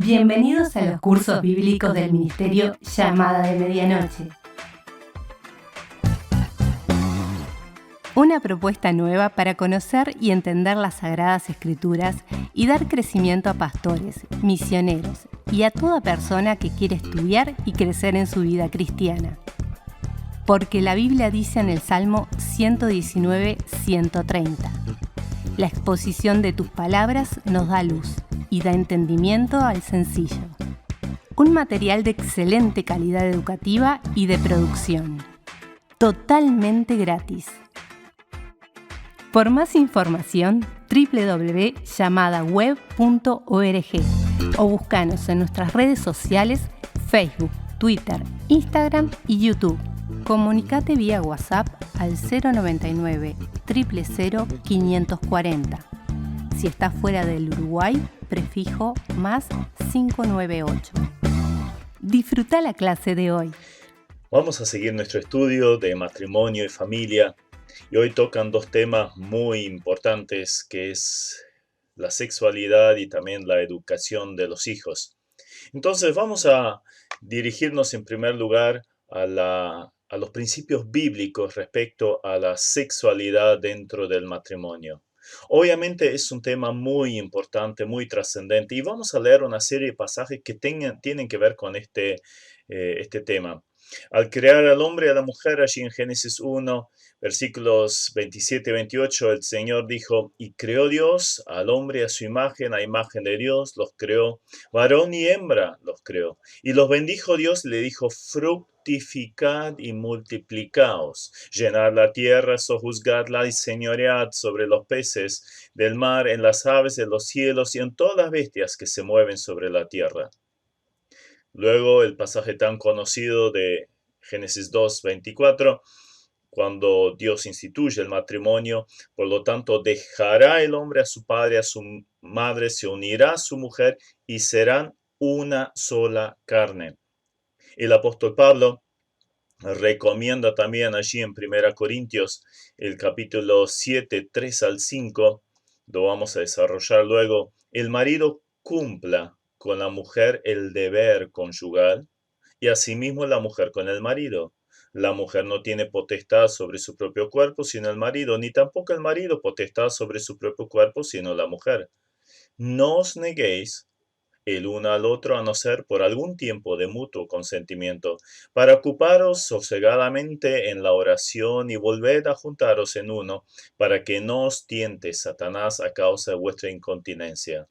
Bienvenidos a los cursos bíblicos del Ministerio Llamada de Medianoche. Una propuesta nueva para conocer y entender las Sagradas Escrituras y dar crecimiento a pastores, misioneros y a toda persona que quiere estudiar y crecer en su vida cristiana. Porque la Biblia dice en el Salmo 119:130, la exposición de tus palabras nos da luz y da entendimiento al sencillo. Un material de excelente calidad educativa y de producción. Totalmente gratis. Por más información, www.llamadaweb.org o búscanos en nuestras redes sociales, Facebook, Twitter, Instagram y YouTube. Comunicate vía WhatsApp al 099 000 540. Si estás fuera del Uruguay, prefijo más 598. Disfruta la clase de hoy. Vamos a seguir nuestro estudio de matrimonio y familia. Y hoy tocan dos temas muy importantes, que es la sexualidad y también la educación de los hijos. Entonces vamos a dirigirnos en primer lugar a los principios bíblicos respecto a la sexualidad dentro del matrimonio. Obviamente es un tema muy importante, muy trascendente, y vamos a leer una serie de pasajes que tienen que ver con este tema. Al crear al hombre y a la mujer, allí en Génesis 1, versículos 27 y 28, el Señor dijo, y creó Dios al hombre a su imagen, a imagen de Dios los creó, varón y hembra los creó. Y los bendijo Dios y le dijo, fructificad y multiplicaos, llenad la tierra, sojuzgadla y señoread sobre los peces del mar, en las aves de los cielos y en todas las bestias que se mueven sobre la tierra. Luego el pasaje tan conocido de Génesis 2:24, cuando Dios instituye el matrimonio, por lo tanto dejará el hombre a su padre, a su madre, se unirá a su mujer y serán una sola carne. El apóstol Pablo recomienda también allí en 1 Corintios, el capítulo 7, 3 al 5, lo vamos a desarrollar luego, el marido cumpla con la mujer el deber conyugal y asimismo la mujer con el marido. La mujer no tiene potestad sobre su propio cuerpo sino el marido, ni tampoco el marido potestad sobre su propio cuerpo sino la mujer. No os neguéis el uno al otro a no ser por algún tiempo de mutuo consentimiento, para ocuparos sosegadamente en la oración y volved a juntaros en uno, para que no os tiente Satanás a causa de vuestra incontinencia.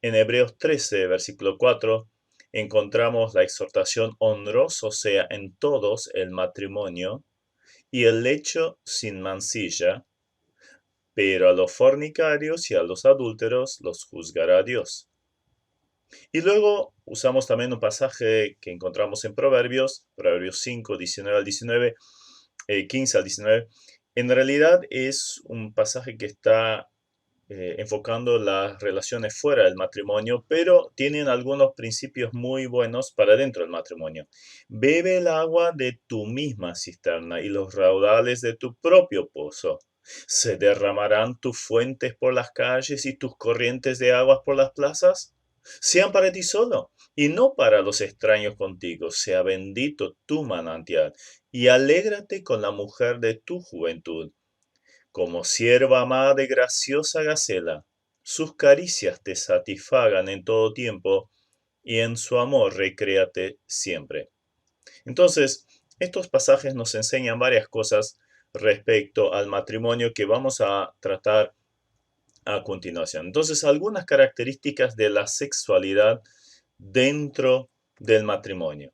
En Hebreos 13, versículo 4, encontramos la exhortación honroso sea en todos el matrimonio y el lecho sin mancilla, pero a los fornicarios y a los adúlteros los juzgará Dios. Y luego usamos también un pasaje que encontramos en Proverbios 5, 19 al 19, 15 al 19. En realidad es un pasaje que está enfocando las relaciones fuera del matrimonio, pero tienen algunos principios muy buenos para dentro del matrimonio. Bebe el agua de tu misma cisterna y los raudales de tu propio pozo. ¿Se derramarán tus fuentes por las calles y tus corrientes de aguas por las plazas? Sean para ti solo, y no para los extraños contigo. Sea bendito tu manantial, y alégrate con la mujer de tu juventud. Como sierva amada y graciosa gacela, sus caricias te satisfagan en todo tiempo, y en su amor recréate siempre. Entonces, estos pasajes nos enseñan varias cosas respecto al matrimonio que vamos a tratar a continuación. Entonces, algunas características de la sexualidad dentro del matrimonio.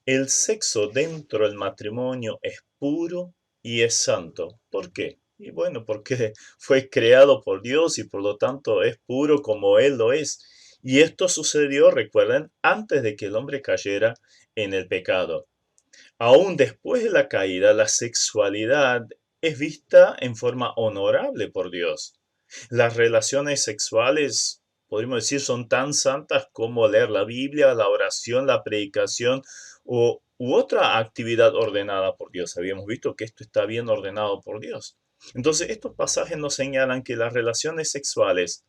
El sexo dentro del matrimonio es puro y es santo. ¿Por qué? Y bueno, porque fue creado por Dios y por lo tanto es puro como Él lo es. Y esto sucedió, recuerden, antes de que el hombre cayera en el pecado. Aún después de la caída, la sexualidad es vista en forma honorable por Dios. Las relaciones sexuales, podríamos decir, son tan santas como leer la Biblia, la oración, la predicación u otra actividad ordenada por Dios. Habíamos visto que esto está bien ordenado por Dios. Entonces, estos pasajes nos señalan que las relaciones sexuales,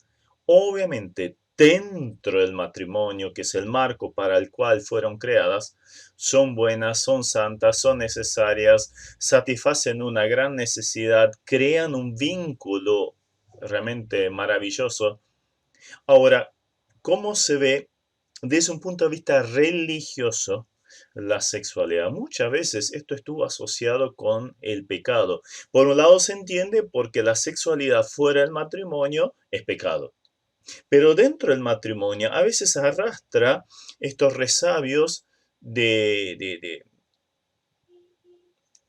obviamente, dentro del matrimonio, que es el marco para el cual fueron creadas, son buenas, son santas, son necesarias, satisfacen una gran necesidad, crean un vínculo realmente maravilloso. Ahora, ¿cómo se ve desde un punto de vista religioso la sexualidad? Muchas veces esto estuvo asociado con el pecado. Por un lado se entiende porque la sexualidad fuera del matrimonio es pecado. Pero dentro del matrimonio a veces arrastra estos resabios de, de-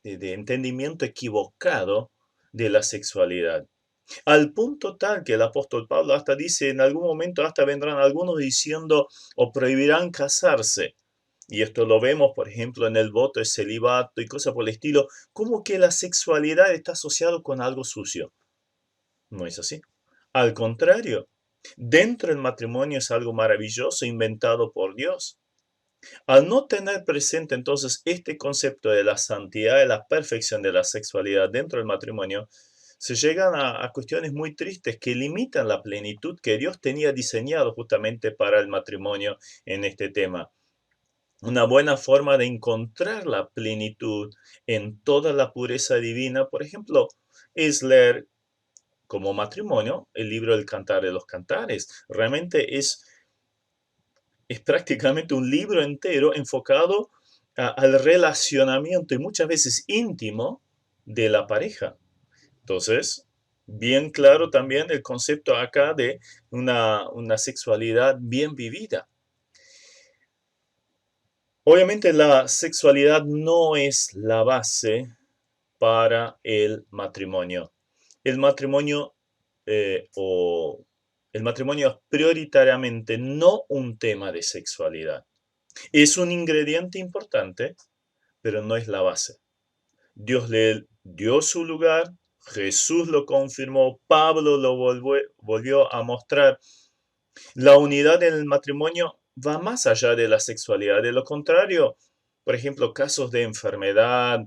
de- de entendimiento equivocado de la sexualidad. Al punto tal que el apóstol Pablo hasta dice, en algún momento hasta vendrán algunos diciendo o prohibirán casarse. Y esto lo vemos, por ejemplo, en el voto de celibato y cosas por el estilo, como que la sexualidad está asociada con algo sucio. No es así. Al contrario, dentro del matrimonio es algo maravilloso inventado por Dios. Al no tener presente entonces este concepto de la santidad, de la perfección de la sexualidad dentro del matrimonio, se llegan a cuestiones muy tristes que limitan la plenitud que Dios tenía diseñado justamente para el matrimonio en este tema. Una buena forma de encontrar la plenitud en toda la pureza divina, por ejemplo, es leer como matrimonio el libro del Cantar de los Cantares. Realmente es prácticamente un libro entero enfocado al relacionamiento y muchas veces íntimo de la pareja. Entonces, bien claro también el concepto acá de una sexualidad bien vivida. Obviamente la sexualidad no es la base para el matrimonio. El matrimonio o el matrimonio es prioritariamente no un tema de sexualidad. Es un ingrediente importante, pero no es la base. Dios le dio su lugar, Jesús lo confirmó, Pablo lo volvió a mostrar. La unidad en el matrimonio va más allá de la sexualidad. De lo contrario, por ejemplo, casos de enfermedad,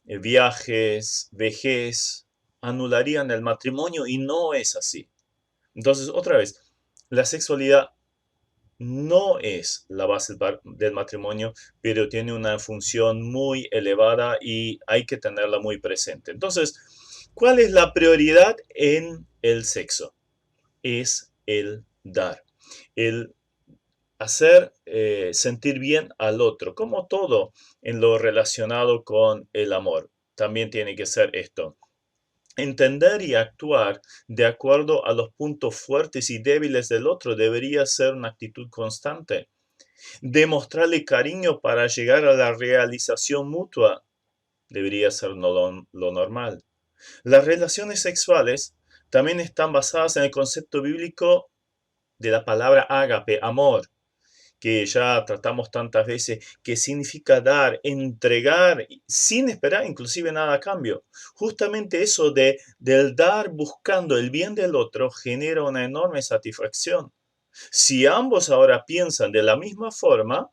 viajes, vejez, anularían el matrimonio y no es así. Entonces, otra vez, la sexualidad no es la base del matrimonio, pero tiene una función muy elevada y hay que tenerla muy presente. Entonces, ¿cuál es la prioridad en el sexo? Es el dar, el hacer sentir bien al otro, como todo en lo relacionado con el amor. También tiene que ser esto. Entender y actuar de acuerdo a los puntos fuertes y débiles del otro debería ser una actitud constante. Demostrarle cariño para llegar a la realización mutua debería ser lo normal. Las relaciones sexuales también están basadas en el concepto bíblico de la palabra ágape, amor, que ya tratamos tantas veces, que significa dar, entregar, sin esperar inclusive nada a cambio. Justamente eso del dar buscando el bien del otro genera una enorme satisfacción. Si ambos ahora piensan de la misma forma,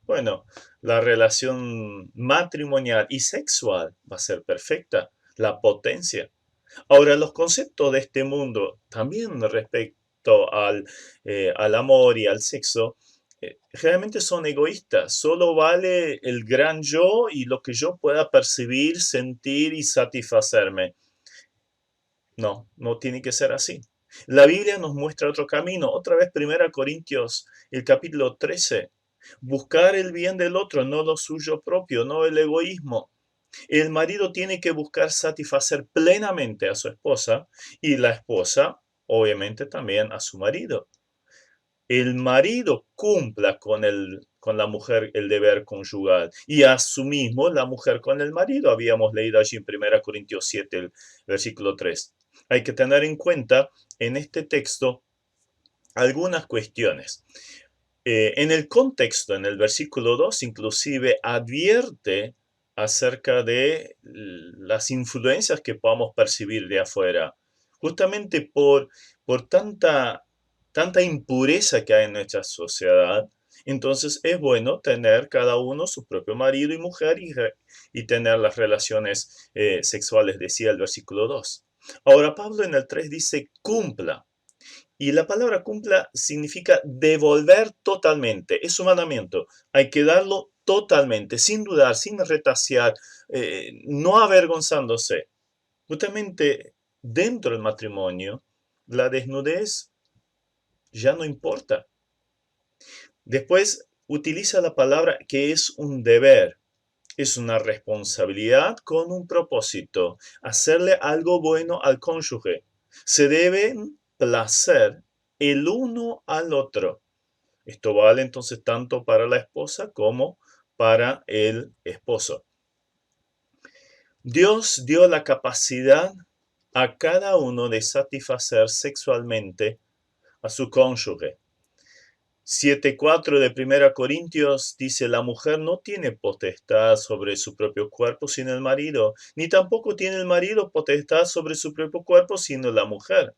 bueno, la relación matrimonial y sexual va a ser perfecta, la potencia. Ahora, los conceptos de este mundo, también respecto al amor y al sexo, realmente son egoístas. Solo vale el gran yo y lo que yo pueda percibir, sentir y satisfacerme. No, no tiene que ser así. La Biblia nos muestra otro camino. Otra vez, 1 Corintios, el capítulo 13. Buscar el bien del otro, no lo suyo propio, no el egoísmo. El marido tiene que buscar satisfacer plenamente a su esposa y la esposa, obviamente, también a su marido. El marido cumpla con la mujer el deber conyugal y asimismo la mujer con el marido. Habíamos leído allí en 1 Corintios 7, el versículo 3. Hay que tener en cuenta en este texto algunas cuestiones. En el contexto, en el versículo 2, inclusive advierte acerca de las influencias que podamos percibir de afuera, justamente por tanta impureza que hay en nuestra sociedad. Entonces es bueno tener cada uno su propio marido y mujer y tener las relaciones sexuales, decía el versículo 2. Ahora Pablo en el 3 dice, cumpla. Y la palabra cumpla significa devolver totalmente. Es un mandamiento. Hay que darlo totalmente, sin dudar, sin retasear, no avergonzándose. Justamente dentro del matrimonio, la desnudez ya no importa. Después utiliza la palabra que es un deber. Es una responsabilidad con un propósito, hacerle algo bueno al cónyuge. Se deben placer el uno al otro. Esto vale entonces tanto para la esposa como para el esposo. Dios dio la capacidad a cada uno de satisfacer sexualmente a su cónyuge. 7:4 de 1 Corintios dice, la mujer no tiene potestad sobre su propio cuerpo sino el marido, ni tampoco tiene el marido potestad sobre su propio cuerpo sino la mujer.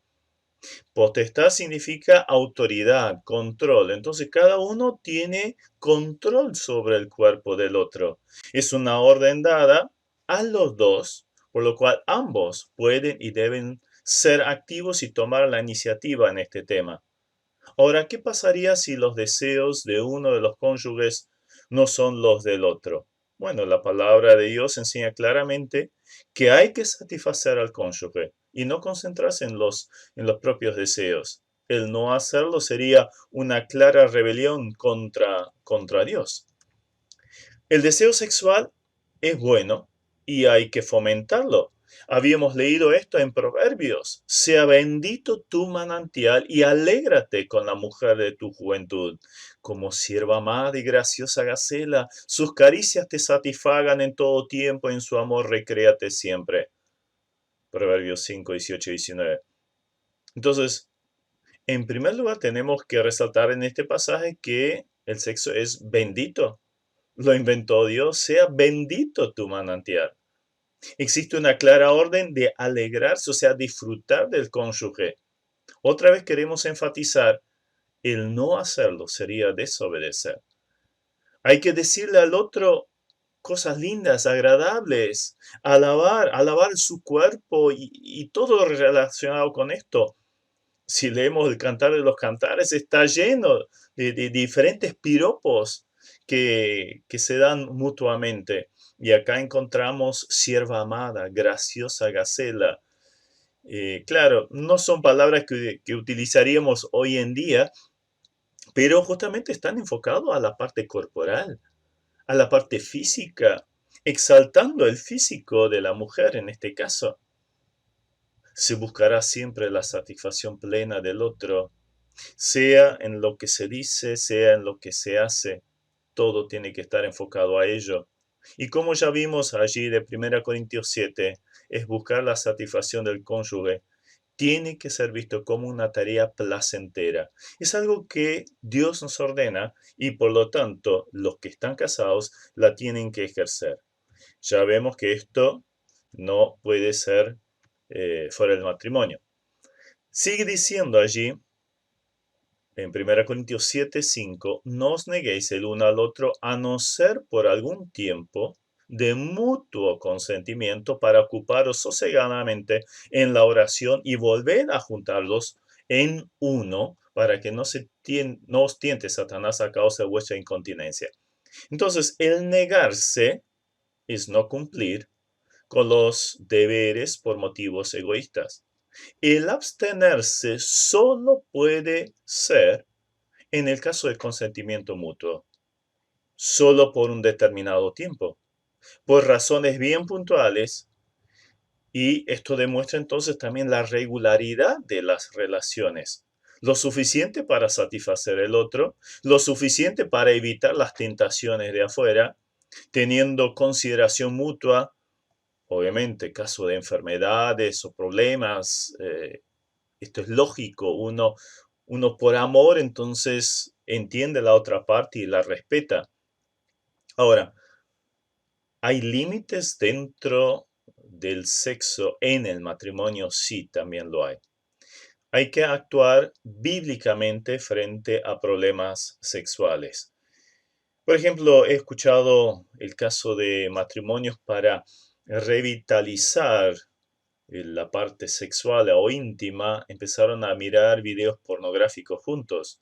Potestad significa autoridad, control. Entonces cada uno tiene control sobre el cuerpo del otro. Es una orden dada a los dos, por lo cual ambos pueden y deben ser activos y tomar la iniciativa en este tema. Ahora, ¿qué pasaría si los deseos de uno de los cónyuges no son los del otro? Bueno, la palabra de Dios enseña claramente que hay que satisfacer al cónyuge y no concentrarse en los propios deseos. El no hacerlo sería una clara rebelión contra Dios. El deseo sexual es bueno y hay que fomentarlo. Habíamos leído esto en Proverbios. Sea bendito tu manantial y alégrate con la mujer de tu juventud. Como sierva amada y graciosa Gacela, sus caricias te satisfagan en todo tiempo, en su amor recréate siempre. Proverbios 5, 18 y 19. Entonces, en primer lugar, tenemos que resaltar en este pasaje que el sexo es bendito. Lo inventó Dios, sea bendito tu manantial. Existe una clara orden de alegrarse, o sea, disfrutar del cónyuge. Otra vez queremos enfatizar, el no hacerlo sería desobedecer. Hay que decirle al otro cosas lindas, agradables, alabar su cuerpo y todo lo relacionado con esto. Si leemos el Cantar de los Cantares, está lleno de diferentes piropos que se dan mutuamente. Y acá encontramos sierva amada, graciosa Gacela. Claro, no son palabras que utilizaríamos hoy en día, pero justamente están enfocados a la parte corporal, a la parte física, exaltando el físico de la mujer en este caso. Se buscará siempre la satisfacción plena del otro, sea en lo que se dice, sea en lo que se hace, todo tiene que estar enfocado a ello. Y como ya vimos allí de 1 Corintios 7, es buscar la satisfacción del cónyuge. Tiene que ser visto como una tarea placentera. Es algo que Dios nos ordena y por lo tanto los que están casados la tienen que ejercer. Ya vemos que esto no puede ser fuera del matrimonio. Sigue diciendo allí en 1 Corintios 7:5, no os neguéis el uno al otro, a no ser por algún tiempo de mutuo consentimiento para ocuparos sosegadamente en la oración y volver a juntarlos en uno para que no os tiente Satanás a causa de vuestra incontinencia. Entonces, el negarse es no cumplir con los deberes por motivos egoístas. El abstenerse solo puede ser en el caso del consentimiento mutuo, solo por un determinado tiempo, por razones bien puntuales, y esto demuestra entonces también la regularidad de las relaciones. Lo suficiente para satisfacer el otro, lo suficiente para evitar las tentaciones de afuera, teniendo consideración mutua, obviamente, caso de enfermedades o problemas, esto es lógico, uno por amor entonces entiende la otra parte y la respeta. Ahora, ¿hay límites dentro del sexo en el matrimonio? Sí, también lo hay. Hay que actuar bíblicamente frente a problemas sexuales. Por ejemplo, he escuchado el caso de matrimonios para revitalizar la parte sexual o íntima, empezaron a mirar videos pornográficos juntos.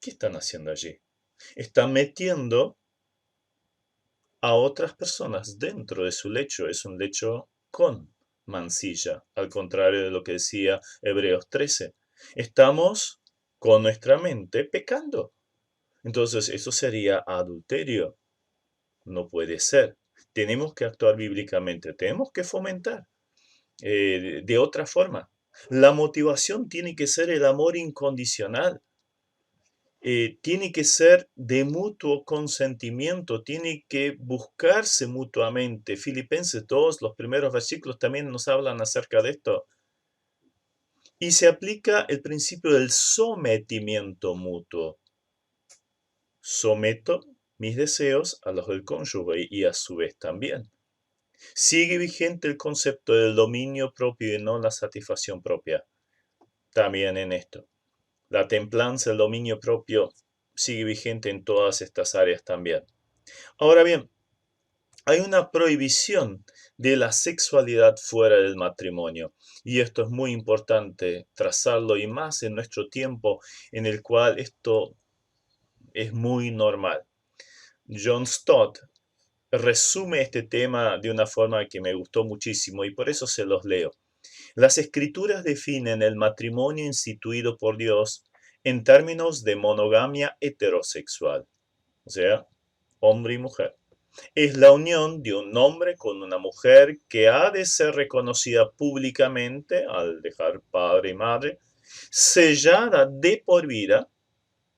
¿Qué están haciendo allí? Están metiendo a otras personas dentro de su lecho. Es un lecho con mancilla, al contrario de lo que decía Hebreos 13. Estamos con nuestra mente pecando. Entonces, eso sería adulterio. No puede ser. Tenemos que actuar bíblicamente, tenemos que fomentar de otra forma. La motivación tiene que ser el amor incondicional. Tiene que ser de mutuo consentimiento, tiene que buscarse mutuamente. Filipenses 2, los primeros versículos también nos hablan acerca de esto. Y se aplica el principio del sometimiento mutuo. Someto mis deseos a los del cónyuge y a su vez también. Sigue vigente el concepto del dominio propio y no la satisfacción propia. También en esto. La templanza, el dominio propio, sigue vigente en todas estas áreas también. Ahora bien, hay una prohibición de la sexualidad fuera del matrimonio. Y esto es muy importante trazarlo, y más en nuestro tiempo en el cual esto es muy normal. John Stott resume este tema de una forma que me gustó muchísimo y por eso se los leo. Las escrituras definen el matrimonio instituido por Dios en términos de monogamia heterosexual, o sea, hombre y mujer. Es la unión de un hombre con una mujer que ha de ser reconocida públicamente al dejar padre y madre, sellada de por vida,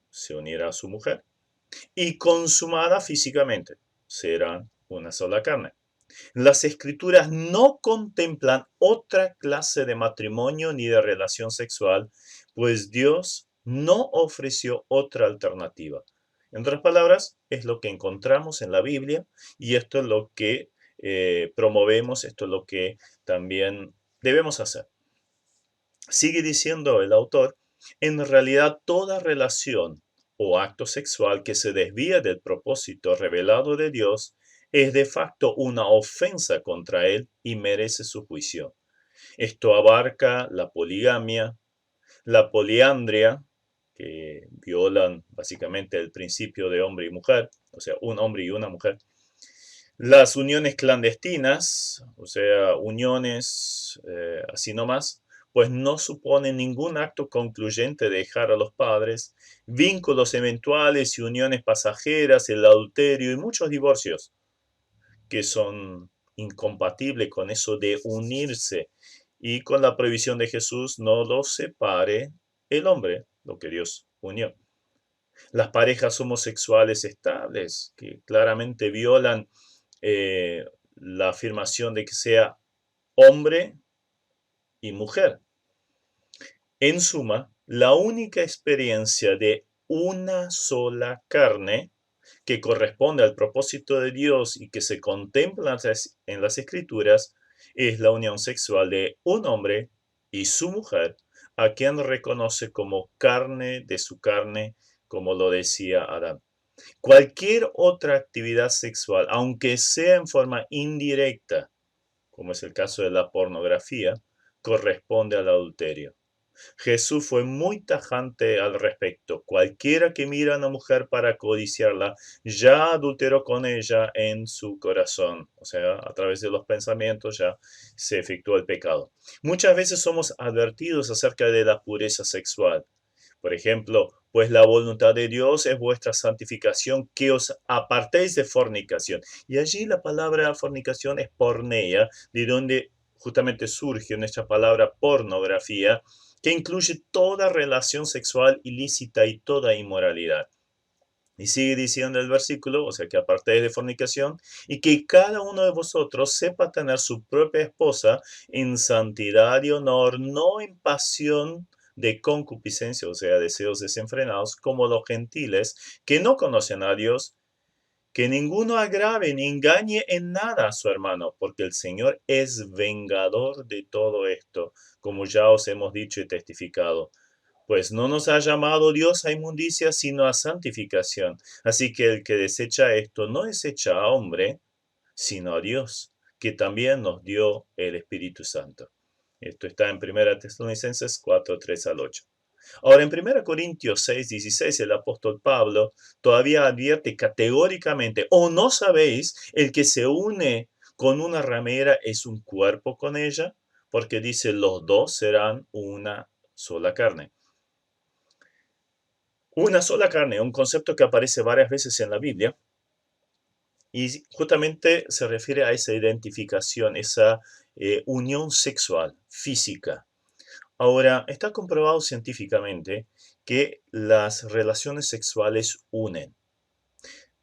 se unirá a su mujer, y consumada físicamente, serán una sola carne. Las escrituras no contemplan otra clase de matrimonio ni de relación sexual, pues Dios no ofreció otra alternativa. En otras palabras, es lo que encontramos en la Biblia y esto es lo que promovemos, esto es lo que también debemos hacer. Sigue diciendo el autor, en realidad toda relación o acto sexual que se desvía del propósito revelado de Dios es de facto una ofensa contra Él y merece su juicio. Esto abarca la poligamia, la poliandria, que violan básicamente el principio de hombre y mujer, o sea, un hombre y una mujer, las uniones clandestinas, o sea, uniones así nomás, pues no suponen ningún acto concluyente de dejar a los padres, vínculos eventuales y uniones pasajeras, el adulterio y muchos divorcios que son incompatibles con eso de unirse y con la prohibición de Jesús no los separe el hombre, lo que Dios unió. Las parejas homosexuales estables que claramente violan la afirmación de que sea hombre y mujer. En suma, la única experiencia de una sola carne que corresponde al propósito de Dios y que se contempla en las Escrituras es la unión sexual de un hombre y su mujer, a quien reconoce como carne de su carne, como lo decía Adán. Cualquier otra actividad sexual, aunque sea en forma indirecta, como es el caso de la pornografía, corresponde al adulterio. Jesús fue muy tajante al respecto. Cualquiera que mira a una mujer para codiciarla, ya adulteró con ella en su corazón. O sea, a través de los pensamientos ya se efectuó el pecado. Muchas veces somos advertidos acerca de la pureza sexual. Por ejemplo, pues la voluntad de Dios es vuestra santificación, que os apartéis de fornicación. Y allí la palabra fornicación es porneia, de donde justamente surge nuestra palabra pornografía, que incluye toda relación sexual ilícita y toda inmoralidad. Y sigue diciendo el versículo, o sea, que apartéis de fornicación y que cada uno de vosotros sepa tener su propia esposa en santidad y honor, no en pasión de concupiscencia, o sea, deseos desenfrenados, como los gentiles que no conocen a Dios, que ninguno agrave ni engañe en nada a su hermano, porque el Señor es vengador de todo esto, como ya os hemos dicho y testificado. Pues no nos ha llamado Dios a inmundicia, sino a santificación. Así que el que desecha esto no desecha a hombre, sino a Dios, que también nos dio el Espíritu Santo. Esto está en 1 Tesalonicenses 4, 3 al 8. Ahora, en 1 Corintios 6, 16, el apóstol Pablo todavía advierte categóricamente: ¿o no sabéis el que se une con una ramera es un cuerpo con ella? Porque dice, los dos serán una sola carne. Una sola carne, un concepto que aparece varias veces en la Biblia, y justamente se refiere a esa identificación, esa unión sexual, física. Ahora, está comprobado científicamente que las relaciones sexuales unen.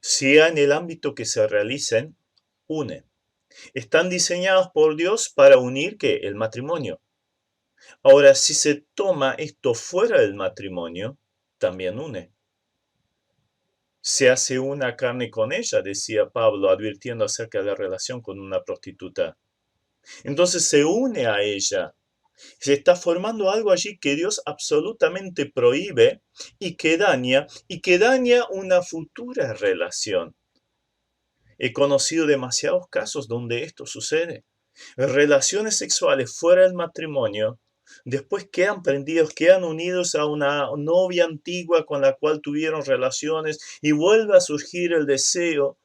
Sea en el ámbito que se realicen, unen. Están diseñados por Dios para unir ¿qué? El matrimonio. Ahora, si se toma esto fuera del matrimonio, también une. Se hace una carne con ella, decía Pablo, advirtiendo acerca de la relación con una prostituta. Entonces se une a ella. Se está formando algo allí que Dios absolutamente prohíbe y que daña una futura relación. He conocido demasiados casos donde esto sucede. Relaciones sexuales fuera del matrimonio, después quedan prendidos, quedan unidos a una novia antigua con la cual tuvieron relaciones y vuelve a surgir el deseo.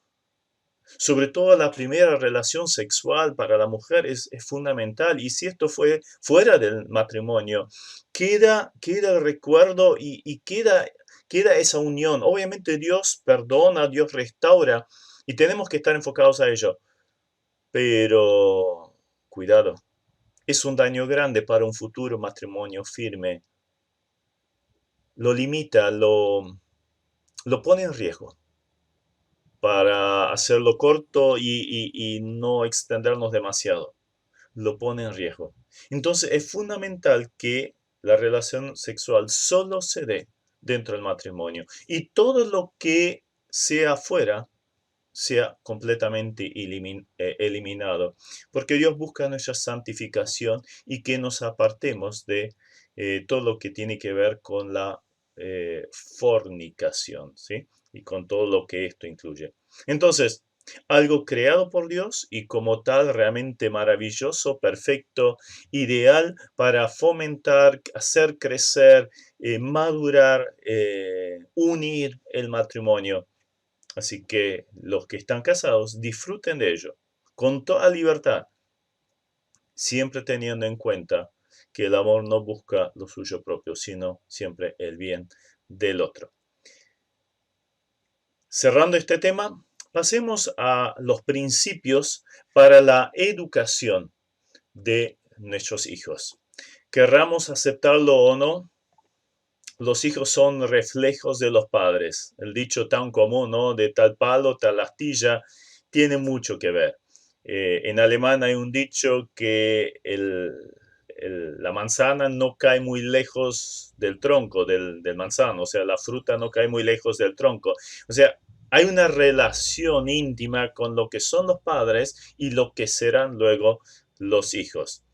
Sobre todo la primera relación sexual para la mujer es fundamental, y si esto fue fuera del matrimonio, queda el recuerdo y queda esa unión. Obviamente Dios perdona, Dios restaura y tenemos que estar enfocados a ello, pero cuidado, es un daño grande para un futuro matrimonio firme. Lo limita, lo pone en riesgo. Para hacerlo corto y no extendernos demasiado, lo pone en riesgo. Entonces es fundamental que la relación sexual solo se dé dentro del matrimonio y todo lo que sea afuera sea completamente eliminado, porque Dios busca nuestra santificación y que nos apartemos de todo lo que tiene que ver con la fornicación, ¿sí? Y con todo lo que esto incluye. Entonces, algo creado por Dios y como tal realmente maravilloso, perfecto, ideal para fomentar, hacer crecer, madurar, unir el matrimonio. Así que los que están casados disfruten de ello con toda libertad, siempre teniendo en cuenta que el amor no busca lo suyo propio, sino siempre el bien del otro. Cerrando este tema, pasemos a los principios para la educación de nuestros hijos. Querramos aceptarlo o no, los hijos son reflejos de los padres. El dicho tan común, ¿no? De tal palo, tal astilla, tiene mucho que ver. En alemán hay un dicho que la manzana no cae muy lejos del tronco del manzano, o sea, la fruta no cae muy lejos del tronco. O sea, hay una relación íntima con lo que son los padres y lo que serán luego los hijos.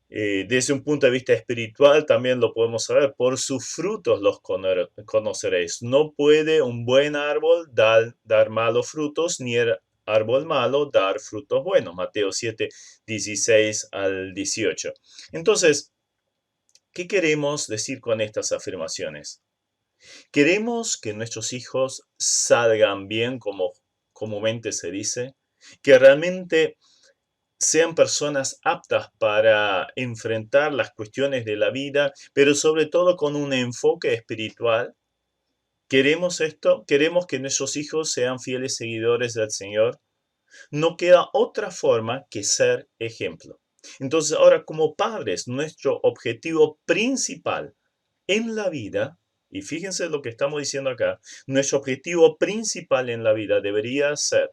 Desde un punto de vista espiritual también lo podemos saber, por sus frutos los conoceréis. No puede un buen árbol dar malos frutos, ni el árbol malo dar frutos buenos. Mateo 7, 16 al 18. Entonces, ¿qué queremos decir con estas afirmaciones? Queremos que nuestros hijos salgan bien, como comúnmente se dice, que realmente sean personas aptas para enfrentar las cuestiones de la vida, pero sobre todo con un enfoque espiritual. ¿Queremos esto? ¿Queremos que nuestros hijos sean fieles seguidores del Señor? No queda otra forma que ser ejemplo. Entonces, ahora como padres, nuestro objetivo principal en la vida, y fíjense lo que estamos diciendo acá, nuestro objetivo principal en la vida debería ser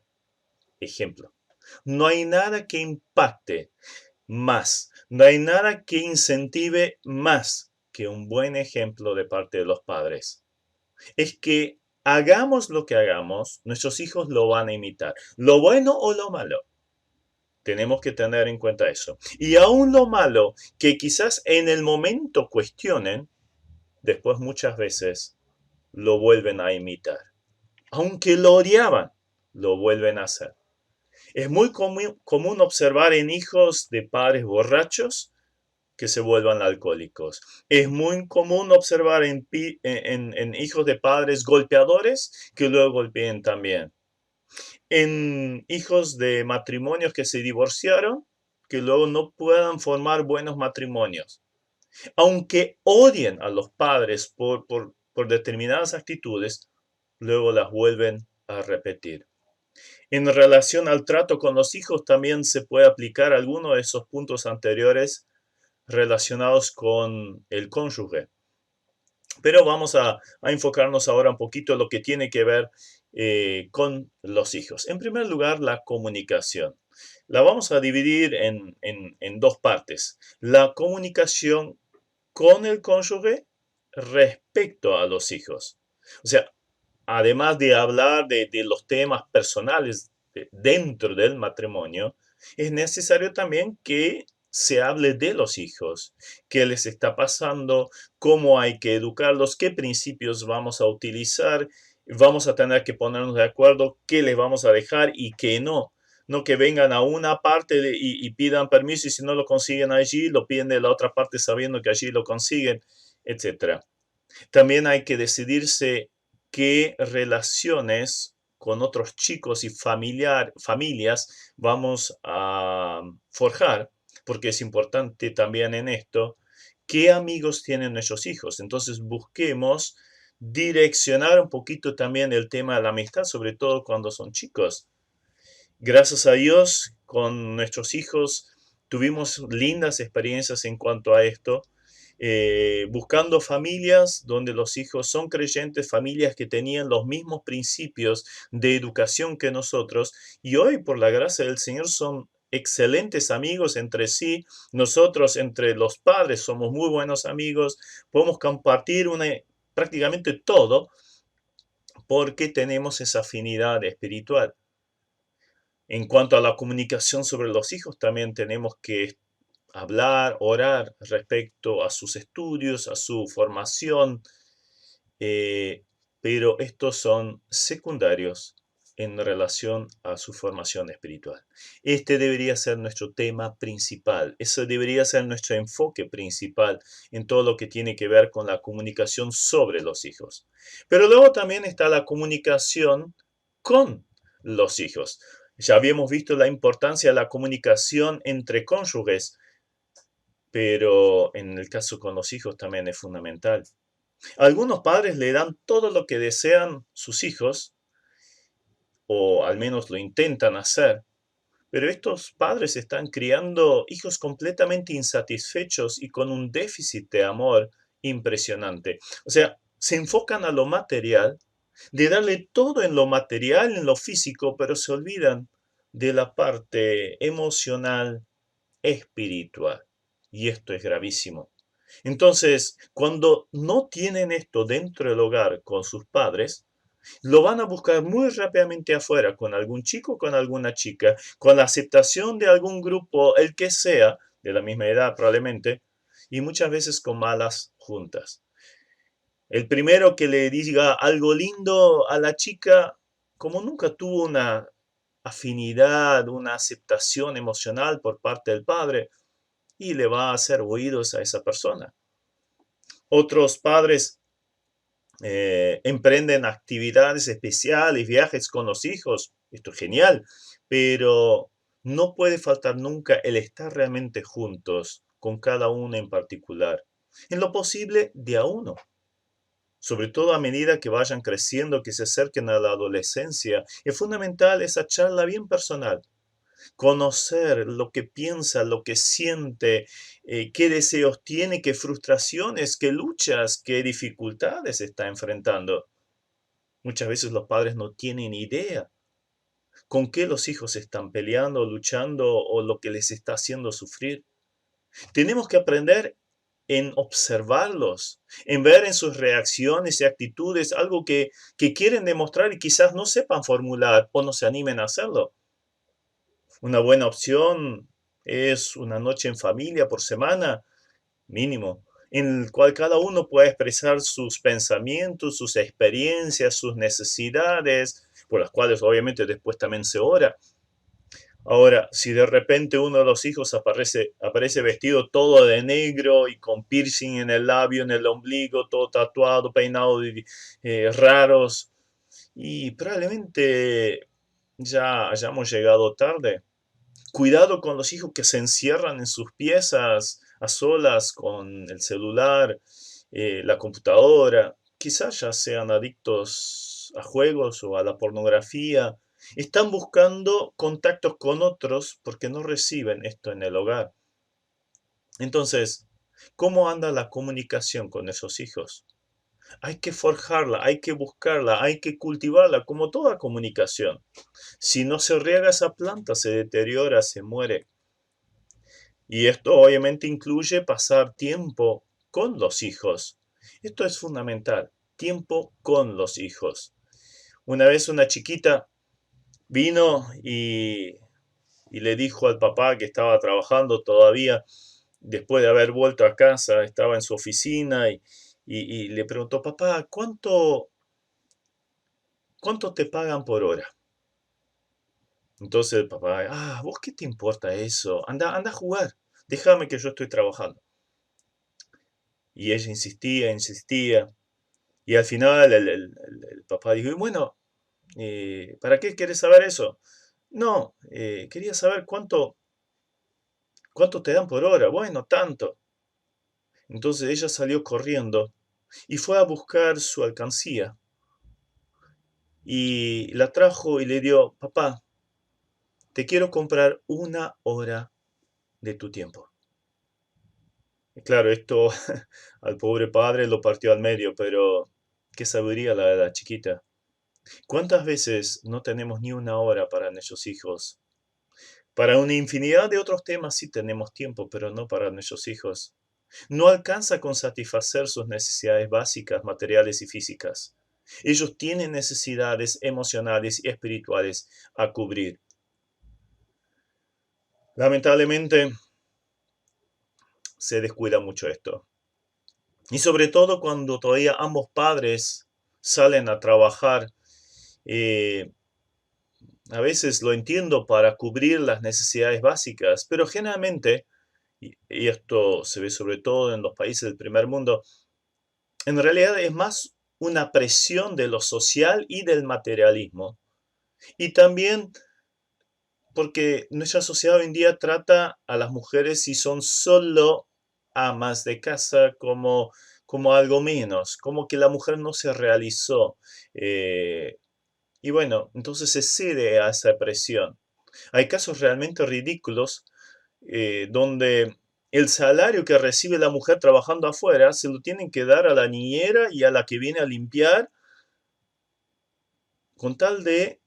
ejemplo. No hay nada que impacte más, no hay nada que incentive más que un buen ejemplo de parte de los padres. Es que hagamos lo que hagamos, nuestros hijos lo van a imitar, lo bueno o lo malo. Tenemos que tener en cuenta eso. Y aún lo malo, que quizás en el momento cuestionen, después muchas veces lo vuelven a imitar. Aunque lo odiaban, lo vuelven a hacer. Es muy común observar en hijos de padres borrachos que se vuelvan alcohólicos. Es muy común observar en hijos de padres golpeadores que luego golpeen también. En hijos de matrimonios que se divorciaron, que luego no puedan formar buenos matrimonios. Aunque odien a los padres por determinadas actitudes, luego las vuelven a repetir. En relación al trato con los hijos, también se puede aplicar alguno de esos puntos anteriores relacionados con el cónyuge. Pero vamos a enfocarnos ahora un poquito en lo que tiene que ver con los hijos. En primer lugar, la comunicación. La vamos a dividir en dos partes. La comunicación con el cónyuge respecto a los hijos. O sea, además de hablar de los temas personales dentro del matrimonio, es necesario también que se hable de los hijos, qué les está pasando, cómo hay que educarlos, qué principios vamos a utilizar, vamos a tener que ponernos de acuerdo, qué les vamos a dejar y qué no. No que vengan a una parte y pidan permiso y si no lo consiguen allí, lo piden de la otra parte sabiendo que allí lo consiguen, etcétera. También hay que decidirse qué relaciones con otros chicos y familias vamos a forjar, porque es importante también en esto, qué amigos tienen nuestros hijos. Entonces busquemos direccionar un poquito también el tema de la amistad, sobre todo cuando son chicos. Gracias a Dios, con nuestros hijos tuvimos lindas experiencias en cuanto a esto, buscando familias donde los hijos son creyentes, familias que tenían los mismos principios de educación que nosotros, y hoy, por la gracia del Señor, son excelentes amigos entre sí. Nosotros, entre los padres, somos muy buenos amigos, podemos compartir prácticamente todo porque tenemos esa afinidad espiritual. En cuanto a la comunicación sobre los hijos, también tenemos que hablar, orar respecto a sus estudios, a su formación, pero estos son secundarios en relación a su formación espiritual. Este debería ser nuestro tema principal, eso debería ser nuestro enfoque principal en todo lo que tiene que ver con la comunicación sobre los hijos. Pero luego también está la comunicación con los hijos. Ya habíamos visto la importancia de la comunicación entre cónyuges, pero en el caso con los hijos también es fundamental. Algunos padres le dan todo lo que desean sus hijos, o al menos lo intentan hacer, pero estos padres están criando hijos completamente insatisfechos y con un déficit de amor impresionante. O sea, se enfocan a lo material, de darle todo en lo material, en lo físico, pero se olvidan de la parte emocional, espiritual. Y esto es gravísimo. Entonces, cuando no tienen esto dentro del hogar con sus padres, lo van a buscar muy rápidamente afuera, con algún chico, con alguna chica, con la aceptación de algún grupo, el que sea, de la misma edad probablemente, y muchas veces con malas juntas. El primero que le diga algo lindo a la chica, como nunca tuvo una afinidad, una aceptación emocional por parte del padre, y le va a hacer oídos a esa persona. Otros padres emprenden actividades especiales, viajes con los hijos. Esto es genial, pero no puede faltar nunca el estar realmente juntos con cada uno en particular. En lo posible, de a uno. Sobre todo a medida que vayan creciendo, que se acerquen a la adolescencia, es fundamental esa charla bien personal. Conocer lo que piensa, lo que siente, qué deseos tiene, qué frustraciones, qué luchas, qué dificultades está enfrentando. Muchas veces los padres no tienen idea con qué los hijos están peleando, luchando o lo que les está haciendo sufrir. Tenemos que aprender en observarlos, en ver en sus reacciones y actitudes algo que quieren demostrar y quizás no sepan formular o no se animen a hacerlo. Una buena opción es una noche en familia por semana, mínimo, en el cual cada uno pueda expresar sus pensamientos, sus experiencias, sus necesidades, por las cuales obviamente después también se ora. Ahora, si de repente uno de los hijos aparece vestido todo de negro y con piercing en el labio, en el ombligo, todo tatuado, peinado raros, y probablemente ya hayamos llegado tarde. Cuidado con los hijos que se encierran en sus piezas a solas con el celular, la computadora. Quizás ya sean adictos a juegos o a la pornografía. Están buscando contactos con otros porque no reciben esto en el hogar. Entonces, ¿cómo anda la comunicación con esos hijos? Hay que forjarla, hay que buscarla, hay que cultivarla, como toda comunicación. Si no se riega esa planta, se deteriora, se muere. Y esto obviamente incluye pasar tiempo con los hijos. Esto es fundamental, tiempo con los hijos. Una vez una chiquita vino y le dijo al papá que estaba trabajando todavía, después de haber vuelto a casa, estaba en su oficina y le preguntó, papá, ¿cuánto te pagan por hora? Entonces el papá, ¿vos qué te importa eso? Anda a jugar, déjame que yo estoy trabajando. Y ella insistía, insistía. Y al final el papá dijo, bueno, ¿para qué quieres saber eso? No, quería saber cuánto te dan por hora. Bueno, tanto. Entonces ella salió corriendo y fue a buscar su alcancía. Y la trajo y le dio, papá, te quiero comprar 1 hora de tu tiempo. Y claro, esto al pobre padre lo partió al medio, pero qué sabiduría la de la chiquita. ¿Cuántas veces no tenemos ni 1 hora para nuestros hijos? Para una infinidad de otros temas sí tenemos tiempo, pero no para nuestros hijos. No alcanza con satisfacer sus necesidades básicas, materiales y físicas. Ellos tienen necesidades emocionales y espirituales a cubrir. Lamentablemente se descuida mucho esto. Y sobre todo cuando todavía ambos padres salen a trabajar. A veces lo entiendo para cubrir las necesidades básicas, pero generalmente, y esto se ve sobre todo en los países del primer mundo, en realidad es más una presión de lo social y del materialismo. Y también porque nuestra sociedad hoy en día trata a las mujeres si son solo amas de casa como algo menos, como que la mujer no se realizó. Eh, y bueno, entonces se cede a esa presión. Hay casos realmente ridículos donde el salario que recibe la mujer trabajando afuera se lo tienen que dar a la niñera y a la que viene a limpiar con tal de,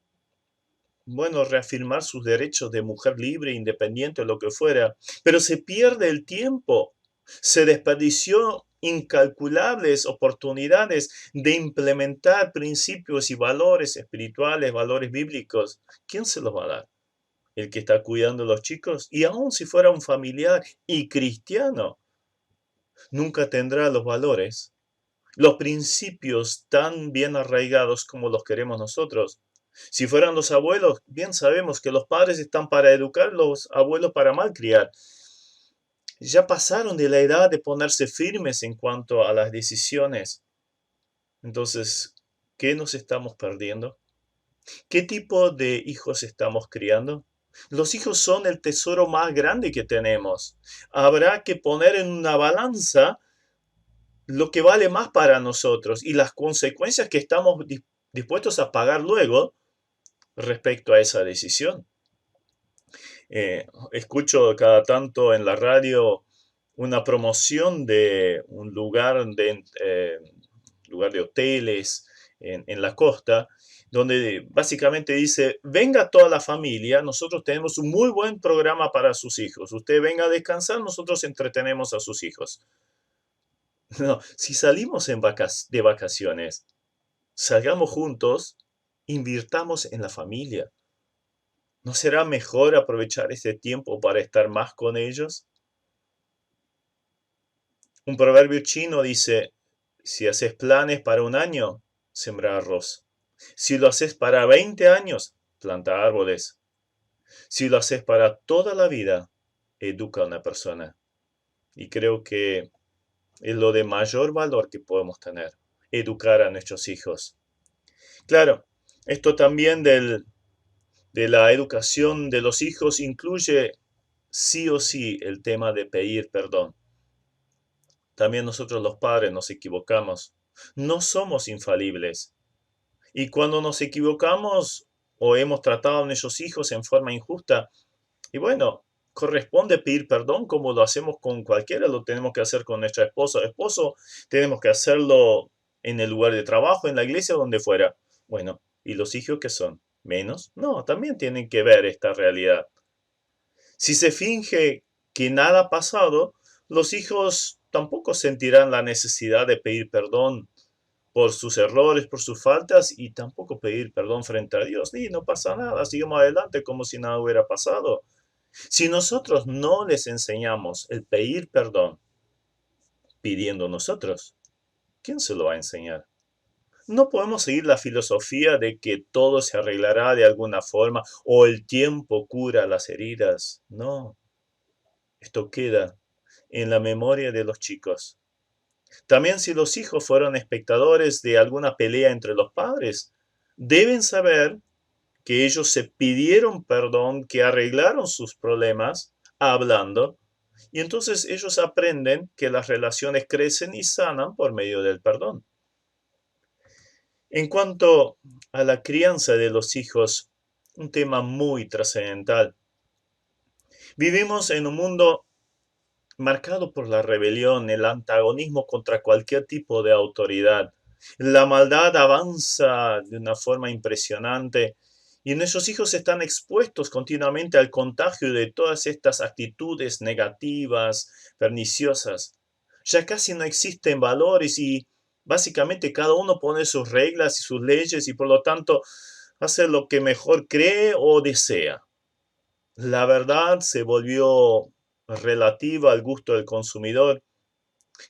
bueno, reafirmar sus derechos de mujer libre, independiente, lo que fuera. Pero se pierde el tiempo, se desperdició incalculables oportunidades de implementar principios y valores espirituales, valores bíblicos. ¿Quién se los va a dar? El que está cuidando a los chicos, y aun si fuera un familiar y cristiano, nunca tendrá los valores, los principios tan bien arraigados como los queremos nosotros. Si fueran los abuelos, bien sabemos que los padres están para educar, los abuelos para malcriar. Ya pasaron de la edad de ponerse firmes en cuanto a las decisiones. Entonces, ¿qué nos estamos perdiendo? ¿Qué tipo de hijos estamos criando? Los hijos son el tesoro más grande que tenemos. Habrá que poner en una balanza lo que vale más para nosotros y las consecuencias que estamos dispuestos a pagar luego respecto a esa decisión. Escucho cada tanto en la radio una promoción de un lugar de hoteles en la costa, donde básicamente dice, venga toda la familia, nosotros tenemos un muy buen programa para sus hijos. Usted venga a descansar, nosotros entretenemos a sus hijos. No, si salimos de vacaciones, salgamos juntos, invirtamos en la familia. ¿No será mejor aprovechar este tiempo para estar más con ellos? Un proverbio chino dice, si haces planes para un año, sembra arroz. Si lo haces para 20 años, planta árboles. Si lo haces para toda la vida, educa a una persona. Y creo que es lo de mayor valor que podemos tener, educar a nuestros hijos. Claro, esto también de la educación de los hijos incluye sí o sí el tema de pedir perdón. También nosotros los padres nos equivocamos. No somos infalibles. Y cuando nos equivocamos o hemos tratado a nuestros hijos en forma injusta, y bueno, corresponde pedir perdón como lo hacemos con cualquiera, lo tenemos que hacer con nuestra esposa o esposo, tenemos que hacerlo en el lugar de trabajo, en la iglesia, donde fuera. Bueno, ¿y los hijos qué son? ¿Menos? No, también tienen que ver esta realidad. Si se finge que nada ha pasado, los hijos tampoco sentirán la necesidad de pedir perdón por sus errores, por sus faltas y tampoco pedir perdón frente a Dios. Y no pasa nada, sigamos adelante como si nada hubiera pasado. Si nosotros no les enseñamos el pedir perdón pidiendo nosotros, ¿quién se lo va a enseñar? No podemos seguir la filosofía de que todo se arreglará de alguna forma o el tiempo cura las heridas. No, esto queda en la memoria de los chicos. También si los hijos fueron espectadores de alguna pelea entre los padres, deben saber que ellos se pidieron perdón, que arreglaron sus problemas hablando, y entonces ellos aprenden que las relaciones crecen y sanan por medio del perdón. En cuanto a la crianza de los hijos, un tema muy trascendental. Vivimos en un mundo marcado por la rebelión, el antagonismo contra cualquier tipo de autoridad. La maldad avanza de una forma impresionante y nuestros hijos están expuestos continuamente al contagio de todas estas actitudes negativas, perniciosas. Ya casi no existen valores y básicamente cada uno pone sus reglas y sus leyes y por lo tanto hace lo que mejor cree o desea. La verdad se volvió relativa al gusto del consumidor.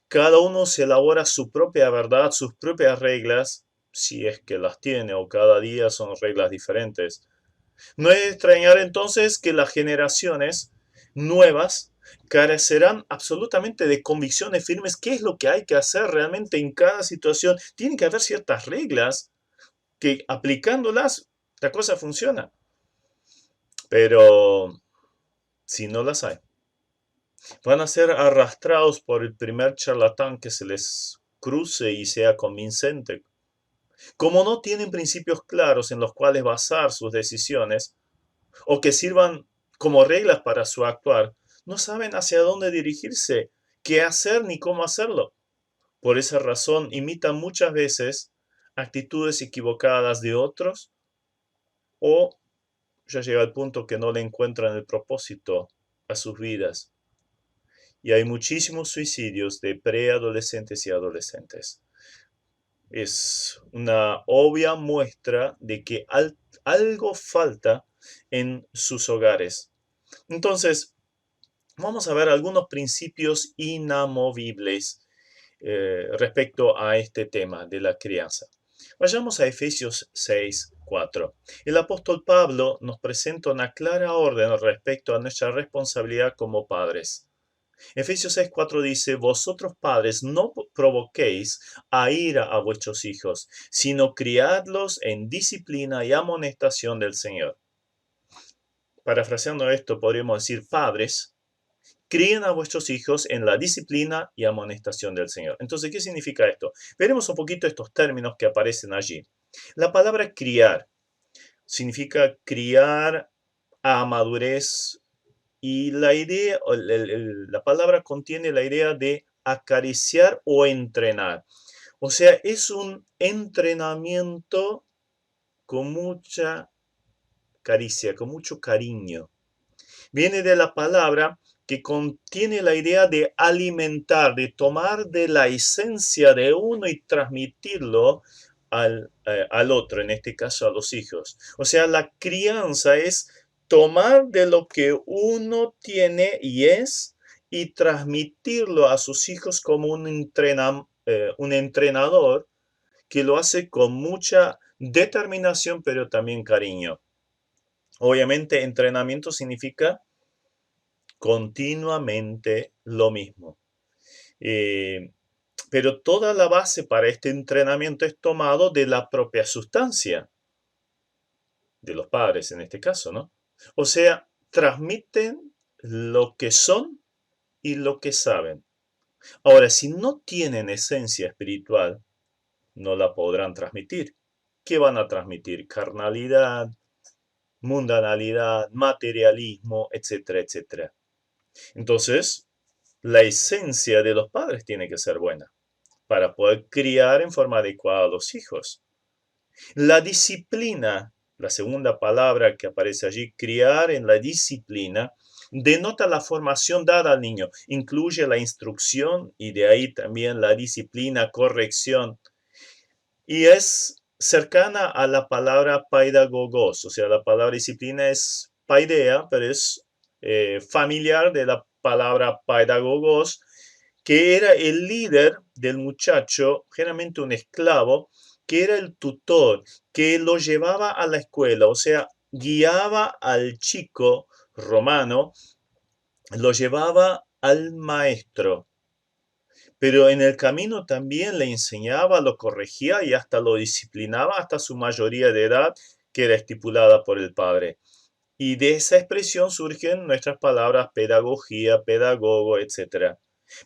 Cada uno se elabora su propia verdad, sus propias reglas, si es que las tiene, o cada día son reglas diferentes. No es de extrañar entonces que las generaciones nuevas carecerán absolutamente de convicciones firmes. ¿Qué es lo que hay que hacer realmente en cada situación? Tiene que haber ciertas reglas que aplicándolas la cosa funciona. Pero si no las hay, van a ser arrastrados por el primer charlatán que se les cruce y sea convincente. Como no tienen principios claros en los cuales basar sus decisiones o que sirvan como reglas para su actuar, no saben hacia dónde dirigirse, qué hacer ni cómo hacerlo. Por esa razón imitan muchas veces actitudes equivocadas de otros o ya llega al punto que no le encuentran el propósito a sus vidas. Y hay muchísimos suicidios de preadolescentes y adolescentes. Es una obvia muestra de que algo falta en sus hogares. Entonces, vamos a ver algunos principios inamovibles respecto a este tema de la crianza. Vayamos a Efesios 6:4. El apóstol Pablo nos presenta una clara orden respecto a nuestra responsabilidad como padres. Efesios 6:4 dice, vosotros padres no provoquéis a ira a vuestros hijos, sino criadlos en disciplina y amonestación del Señor. Parafraseando esto, podríamos decir, padres, críen a vuestros hijos en la disciplina y amonestación del Señor. Entonces, ¿qué significa esto? Veremos un poquito estos términos que aparecen allí. La palabra criar significa criar a madurez y la idea, la palabra contiene la idea de acariciar o entrenar. O sea, es un entrenamiento con mucha caricia, con mucho cariño. Viene de la palabra que contiene la idea de alimentar, de tomar de la esencia de uno y transmitirlo al otro, en este caso a los hijos. O sea, la crianza es tomar de lo que uno tiene y es y transmitirlo a sus hijos como un entrenador que lo hace con mucha determinación, pero también cariño. Obviamente, entrenamiento significa continuamente lo mismo. Pero toda la base para este entrenamiento es tomado de la propia sustancia, de los padres en este caso, ¿no? O sea, transmiten lo que son y lo que saben. Ahora, si no tienen esencia espiritual, no la podrán transmitir. ¿Qué van a transmitir? Carnalidad, mundanalidad, materialismo, etcétera, etcétera. Entonces, la esencia de los padres tiene que ser buena para poder criar en forma adecuada a los hijos. La disciplina, la segunda palabra que aparece allí, criar en la disciplina, denota la formación dada al niño, incluye la instrucción y de ahí también la disciplina, corrección, y es cercana a la palabra paidagogos, o sea, la palabra disciplina es paideia, pero es familiar de la palabra paidagogos, que era el líder del muchacho, generalmente un esclavo, que era el tutor, que lo llevaba a la escuela, o sea, guiaba al chico romano, lo llevaba al maestro, pero en el camino también le enseñaba, lo corregía y hasta lo disciplinaba hasta su mayoría de edad, que era estipulada por el padre. Y de esa expresión surgen nuestras palabras pedagogía, pedagogo, etc.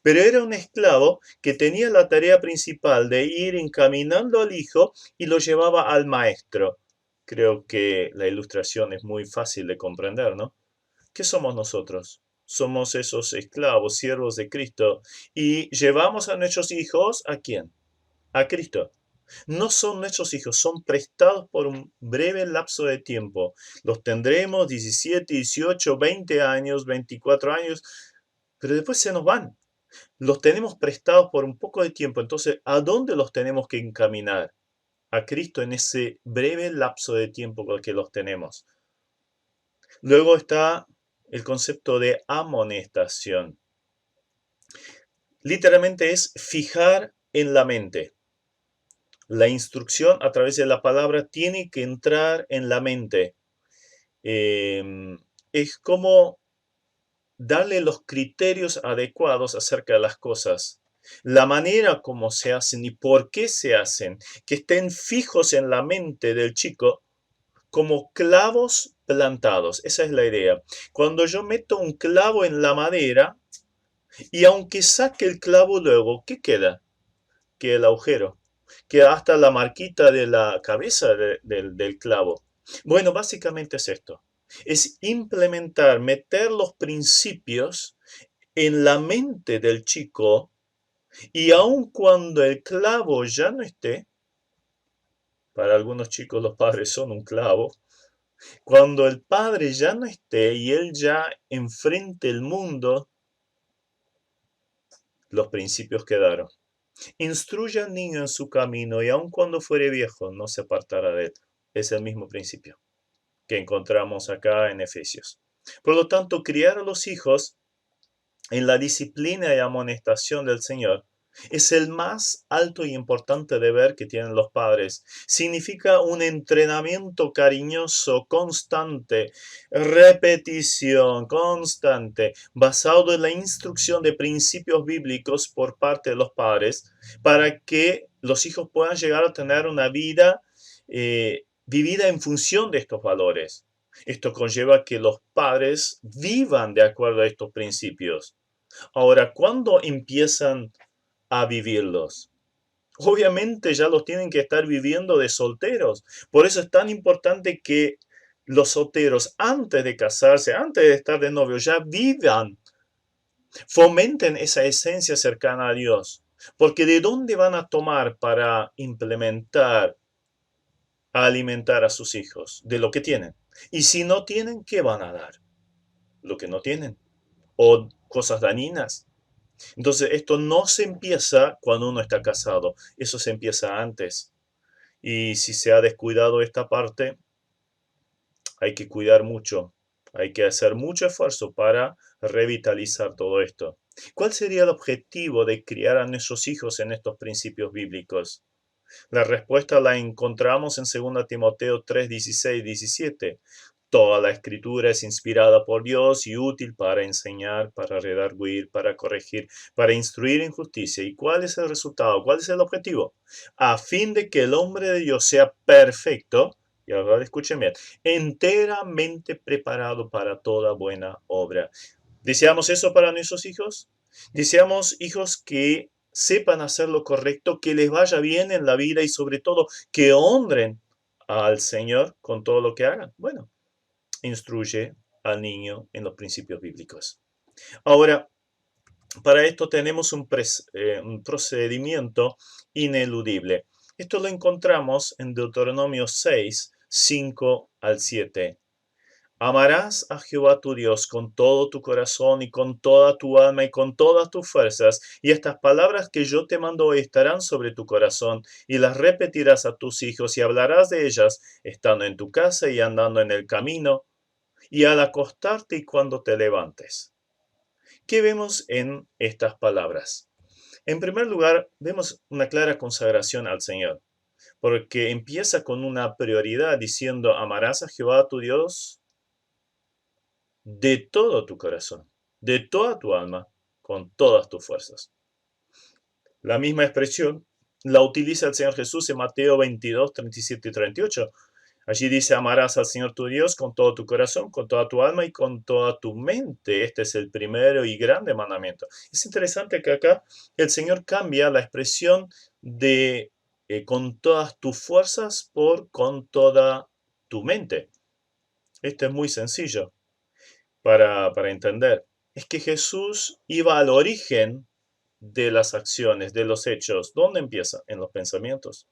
Pero era un esclavo que tenía la tarea principal de ir encaminando al hijo y lo llevaba al maestro. Creo que la ilustración es muy fácil de comprender, ¿no? ¿Qué somos nosotros? Somos esos esclavos, siervos de Cristo, y llevamos a nuestros hijos ¿a quién? A Cristo. No son nuestros hijos, son prestados por un breve lapso de tiempo. Los tendremos 17, 18, 20 años, 24 años, pero después se nos van. Los tenemos prestados por un poco de tiempo. Entonces, ¿a dónde los tenemos que encaminar? A Cristo en ese breve lapso de tiempo que los tenemos. Luego está el concepto de amonestación. Literalmente es fijar en la mente. La instrucción a través de la palabra tiene que entrar en la mente. Es como darle los criterios adecuados acerca de las cosas, la manera como se hacen y por qué se hacen, que estén fijos en la mente del chico como clavos plantados. Esa es la idea. Cuando yo meto un clavo en la madera y aunque saque el clavo luego, ¿qué queda? Queda el agujero, queda hasta la marquita de la cabeza del clavo. Bueno, básicamente es esto. Es implementar, meter los principios en la mente del chico y aun cuando el clavo ya no esté, para algunos chicos los padres son un clavo, cuando el padre ya no esté y él ya enfrente el mundo, los principios quedaron. Instruye al niño en su camino y aun cuando fuere viejo no se apartará de él. Es el mismo principio que encontramos acá en Efesios. Por lo tanto, criar a los hijos en la disciplina y amonestación del Señor es el más alto y importante deber que tienen los padres. Significa un entrenamiento cariñoso, constante, repetición constante, basado en la instrucción de principios bíblicos por parte de los padres, para que los hijos puedan llegar a tener una vida vivida en función de estos valores. Esto conlleva que los padres vivan de acuerdo a estos principios. Ahora, ¿cuándo empiezan a vivirlos? Obviamente ya los tienen que estar viviendo de solteros. Por eso es tan importante que los solteros, antes de casarse, antes de estar de novio, ya vivan, fomenten esa esencia cercana a Dios. Porque ¿de dónde van a tomar para implementar, alimentar a sus hijos? De lo que tienen. Y si no tienen, ¿qué van a dar? Lo que no tienen. O cosas dañinas. Entonces, esto no se empieza cuando uno está casado, eso se empieza antes. Y si se ha descuidado esta parte, hay que cuidar mucho, hay que hacer mucho esfuerzo para revitalizar todo esto. ¿Cuál sería el objetivo de criar a nuestros hijos en estos principios bíblicos? La respuesta la encontramos en 2 Timoteo 3, 16, 17. Toda la escritura es inspirada por Dios y útil para enseñar, para redarguir, para corregir, para instruir en justicia. ¿Y cuál es el resultado? ¿Cuál es el objetivo? A fin de que el hombre de Dios sea perfecto, y ahora escuchen bien, enteramente preparado para toda buena obra. ¿Deseamos eso para nuestros hijos? Deseamos hijos que sepan hacer lo correcto, que les vaya bien en la vida y sobre todo que honren al Señor con todo lo que hagan. Bueno, instruye al niño en los principios bíblicos. Ahora, para esto tenemos un procedimiento ineludible. Esto lo encontramos en Deuteronomio 6, 5 al 7. Amarás a Jehová tu Dios con todo tu corazón y con toda tu alma y con todas tus fuerzas, y estas palabras que yo te mando hoy estarán sobre tu corazón, y las repetirás a tus hijos y hablarás de ellas, estando en tu casa y andando en el camino, y al acostarte y cuando te levantes. ¿Qué vemos en estas palabras? En primer lugar, vemos una clara consagración al Señor, porque empieza con una prioridad diciendo, amarás a Jehová tu Dios de todo tu corazón, de toda tu alma, con todas tus fuerzas. La misma expresión la utiliza el Señor Jesús en Mateo 22, 37 y 38. Allí dice, amarás al Señor tu Dios con todo tu corazón, con toda tu alma y con toda tu mente. Este es el primero y grande mandamiento. Es interesante que acá el Señor cambia la expresión de con todas tus fuerzas por con toda tu mente. Esto es muy sencillo para entender. Es que Jesús iba al origen de las acciones, de los hechos. ¿Dónde empieza? En los pensamientos.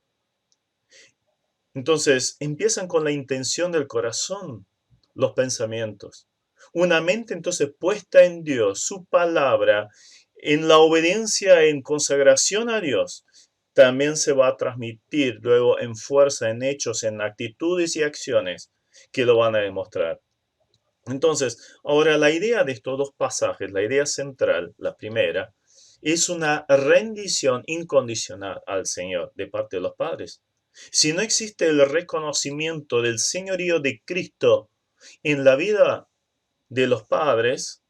Entonces, empiezan con la intención del corazón, los pensamientos. Una mente entonces puesta en Dios, su palabra, en la obediencia, en consagración a Dios, también se va a transmitir luego en fuerza, en hechos, en actitudes y acciones que lo van a demostrar. Entonces, ahora la idea de estos dos pasajes, la idea central, la primera, es una rendición incondicional al Señor de parte de los padres. Si no existe el reconocimiento del señorío de Cristo en la vida de los padres,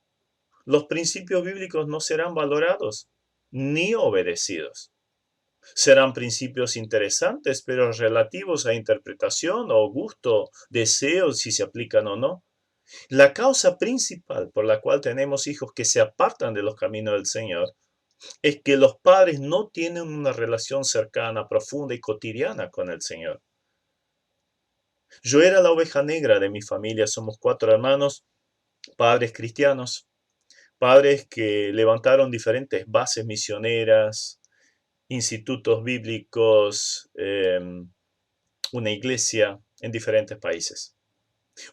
los principios bíblicos no serán valorados ni obedecidos. Serán principios interesantes, pero relativos a interpretación o gusto, deseo, si se aplican o no. La causa principal por la cual tenemos hijos que se apartan de los caminos del Señor es que los padres no tienen una relación cercana, profunda y cotidiana con el Señor. Yo era la oveja negra de mi familia, somos 4 hermanos, padres cristianos, padres que levantaron diferentes bases misioneras, institutos bíblicos, una iglesia en diferentes países.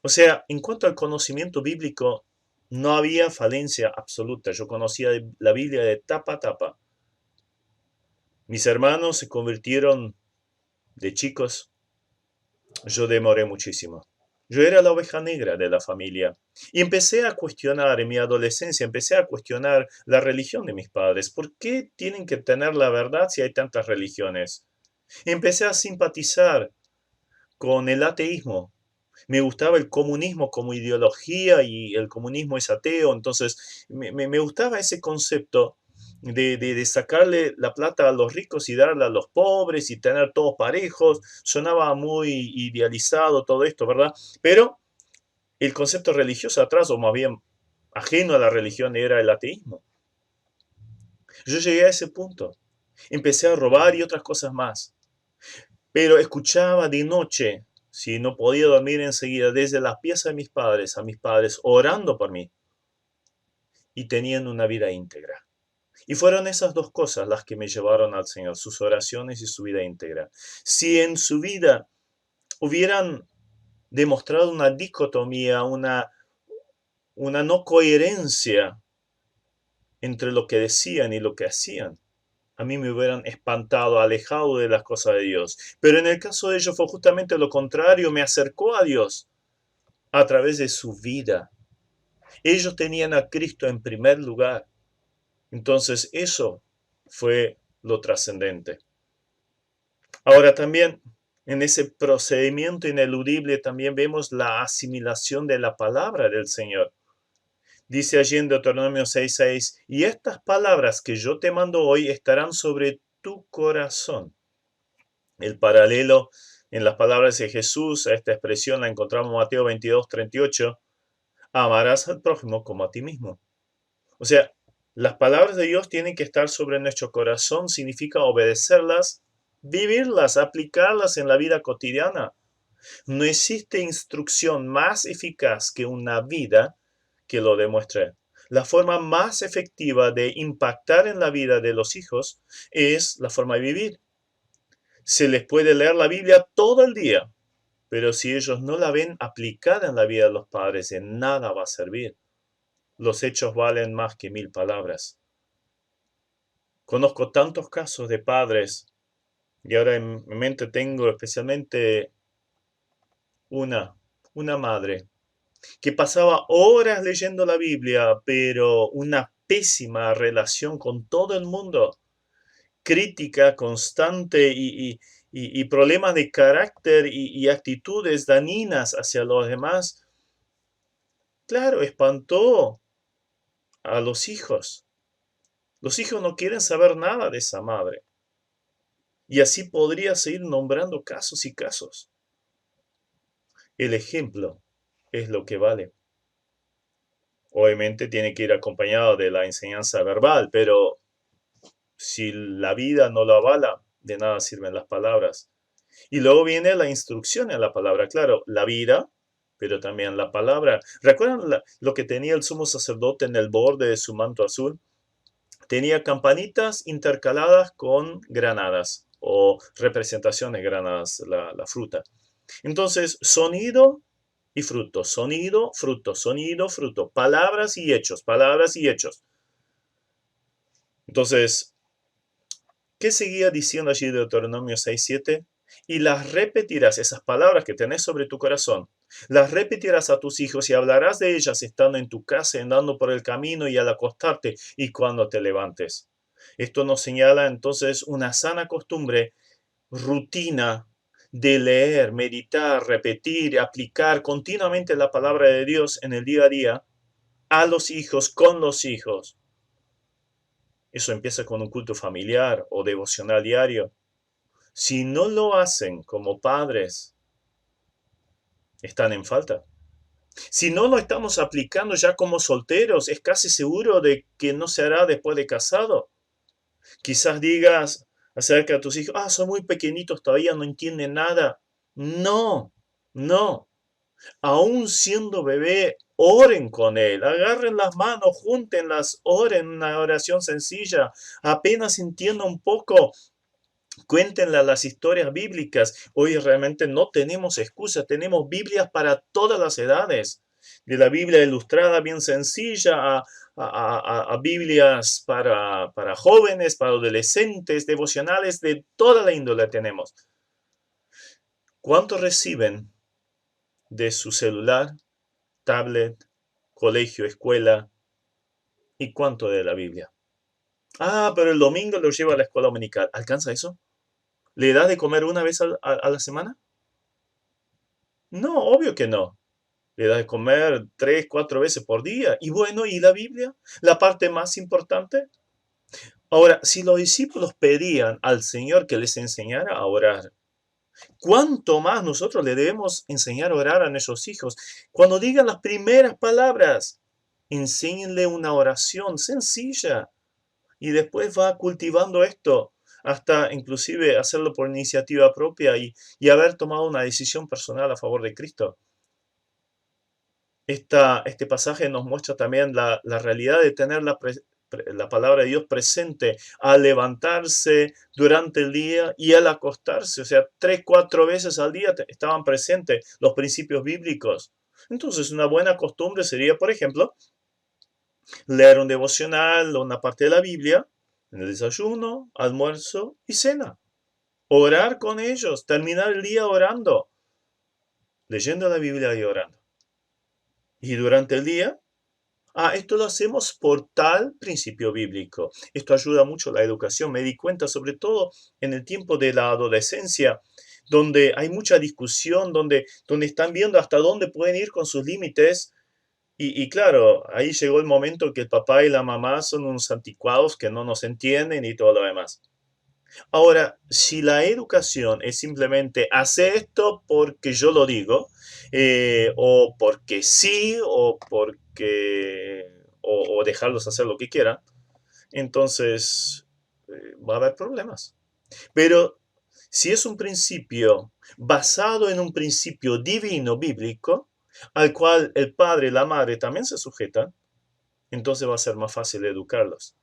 O sea, en cuanto al conocimiento bíblico, no había falencia absoluta. Yo conocía la Biblia de tapa a tapa. Mis hermanos se convirtieron de chicos. Yo demoré muchísimo. Yo era la oveja negra de la familia. Y empecé a cuestionar en mi adolescencia, empecé a cuestionar la religión de mis padres. ¿Por qué tienen que tener la verdad si hay tantas religiones? Empecé a simpatizar con el ateísmo. Me gustaba el comunismo como ideología y el comunismo es ateo, entonces me gustaba ese concepto de sacarle la plata a los ricos y darla a los pobres y tener todos parejos. Sonaba muy idealizado todo esto, ¿verdad? Pero el concepto religioso atrás, o más bien ajeno a la religión, era el ateísmo. Yo llegué a ese punto. Empecé a robar y otras cosas más. Pero escuchaba de noche, si no podía dormir enseguida, desde las piezas de mis padres a mis padres orando por mí y teniendo una vida íntegra. Y fueron esas dos cosas las que me llevaron al Señor, sus oraciones y su vida íntegra. Si en su vida hubieran demostrado una dicotomía, una no coherencia entre lo que decían y lo que hacían, a mí me hubieran espantado, alejado de las cosas de Dios. Pero en el caso de ellos fue justamente lo contrario, me acercó a Dios a través de su vida. Ellos tenían a Cristo en primer lugar. Entonces eso fue lo trascendente. Ahora también En ese procedimiento ineludible también vemos la asimilación de la palabra del Señor. Dice allí en Deuteronomio 6:6, y estas palabras que yo te mando hoy estarán sobre tu corazón. El paralelo en las palabras de Jesús a esta expresión la encontramos en Mateo 22:38, amarás al prójimo como a ti mismo. O sea, las palabras de Dios tienen que estar sobre nuestro corazón, significa obedecerlas, vivirlas, aplicarlas en la vida cotidiana. No existe instrucción más eficaz que una vida que lo demuestre. La forma más efectiva de impactar en la vida de los hijos es la forma de vivir. Se les puede leer la Biblia todo el día, pero si ellos no la ven aplicada en la vida de los padres, de nada va a servir. Los hechos valen más que 1000 palabras. Conozco tantos casos de padres y ahora en mi mente tengo especialmente una madre que pasaba horas leyendo la Biblia, pero una pésima relación con todo el mundo, crítica constante y problemas de carácter y actitudes dañinas hacia los demás. Claro, espantó a los hijos. Los hijos no quieren saber nada de esa madre. Y así podría seguir nombrando casos y casos. El ejemplo es lo que vale. Obviamente tiene que ir acompañado de la enseñanza verbal, pero si la vida no lo avala, de nada sirven las palabras. Y luego viene la instrucción en la palabra, claro, la vida, pero también la palabra. ¿Recuerdan lo que tenía el sumo sacerdote en el borde de su manto azul? Tenía campanitas intercaladas con granadas o representaciones de granadas, la fruta. Entonces, sonido y fruto, sonido, fruto, sonido, fruto, palabras y hechos, palabras y hechos. Entonces, ¿qué seguía diciendo allí Deuteronomio 6:7? Y las repetirás, esas palabras que tenés sobre tu corazón, las repetirás a tus hijos y hablarás de ellas estando en tu casa, andando por el camino y al acostarte y cuando te levantes. Esto nos señala entonces una sana costumbre, rutina de leer, meditar, repetir, aplicar continuamente la palabra de Dios en el día a día a los hijos, con los hijos. Eso empieza con un culto familiar o devocional diario. Si no lo hacen como padres, están en falta. Si no lo estamos aplicando ya como solteros, es casi seguro de que no se hará después de casado. Quizás digas acerca de tus hijos, son muy pequeñitos, todavía no entienden nada. No, no. Aún siendo bebé, oren con él, agarren las manos, júntenlas, oren una oración sencilla, apenas entienda un poco. Cuéntenle las historias bíblicas. Hoy realmente no tenemos excusa, tenemos Biblias para todas las edades. De la Biblia ilustrada bien sencilla a Biblias para jóvenes, para adolescentes, devocionales, de toda la índole tenemos. ¿Cuánto reciben de su celular, tablet, colegio, escuela? ¿Y cuánto de la Biblia? Pero el domingo lo lleva a la escuela dominical. ¿Alcanza eso? ¿Le da de comer una vez a la semana? No, obvio que no. Le da de comer 3, 4 veces por día. Y bueno, ¿y la Biblia? La parte más importante. Ahora, si los discípulos pedían al Señor que les enseñara a orar, ¿cuánto más nosotros le debemos enseñar a orar a nuestros hijos? Cuando digan las primeras palabras, enséñenle una oración sencilla y después va cultivando esto hasta inclusive hacerlo por iniciativa propia y haber tomado una decisión personal a favor de Cristo. Este pasaje nos muestra también la realidad de tener la palabra de Dios presente al levantarse durante el día y al acostarse. O sea, 3, 4 veces al día estaban presentes los principios bíblicos. Entonces, una buena costumbre sería, por ejemplo, leer un devocional o una parte de la Biblia en el desayuno, almuerzo y cena. Orar con ellos, terminar el día orando, leyendo la Biblia y orando. Y durante el día, Esto lo hacemos por tal principio bíblico. Esto ayuda mucho a la educación. Me di cuenta, sobre todo en el tiempo de la adolescencia, donde hay mucha discusión, donde están viendo hasta dónde pueden ir con sus límites. Y claro, ahí llegó el momento que el papá y la mamá son unos anticuados que no nos entienden y todo lo demás. Ahora, si la educación es simplemente hacer esto porque yo lo digo, o porque sí, o dejarlos hacer lo que quieran, entonces va a haber problemas. Pero si es un principio basado en un principio divino bíblico, al cual el padre y la madre también se sujetan, entonces va a ser más fácil educarlos.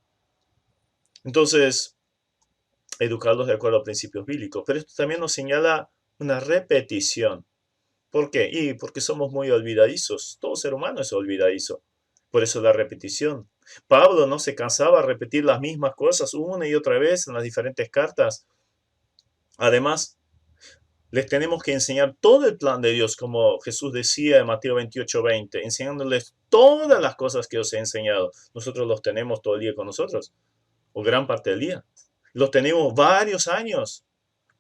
Entonces, educarlos de acuerdo a principios bíblicos. Pero esto también nos señala una repetición. ¿Por qué? Y porque somos muy olvidadizos. Todo ser humano es olvidadizo. Por eso la repetición. Pablo no se cansaba de repetir las mismas cosas una y otra vez en las diferentes cartas. Además, les tenemos que enseñar todo el plan de Dios, como Jesús decía en Mateo 28:20, enseñándoles todas las cosas que os he enseñado. Nosotros los tenemos todo el día con nosotros, o gran parte del día. Los tenemos varios años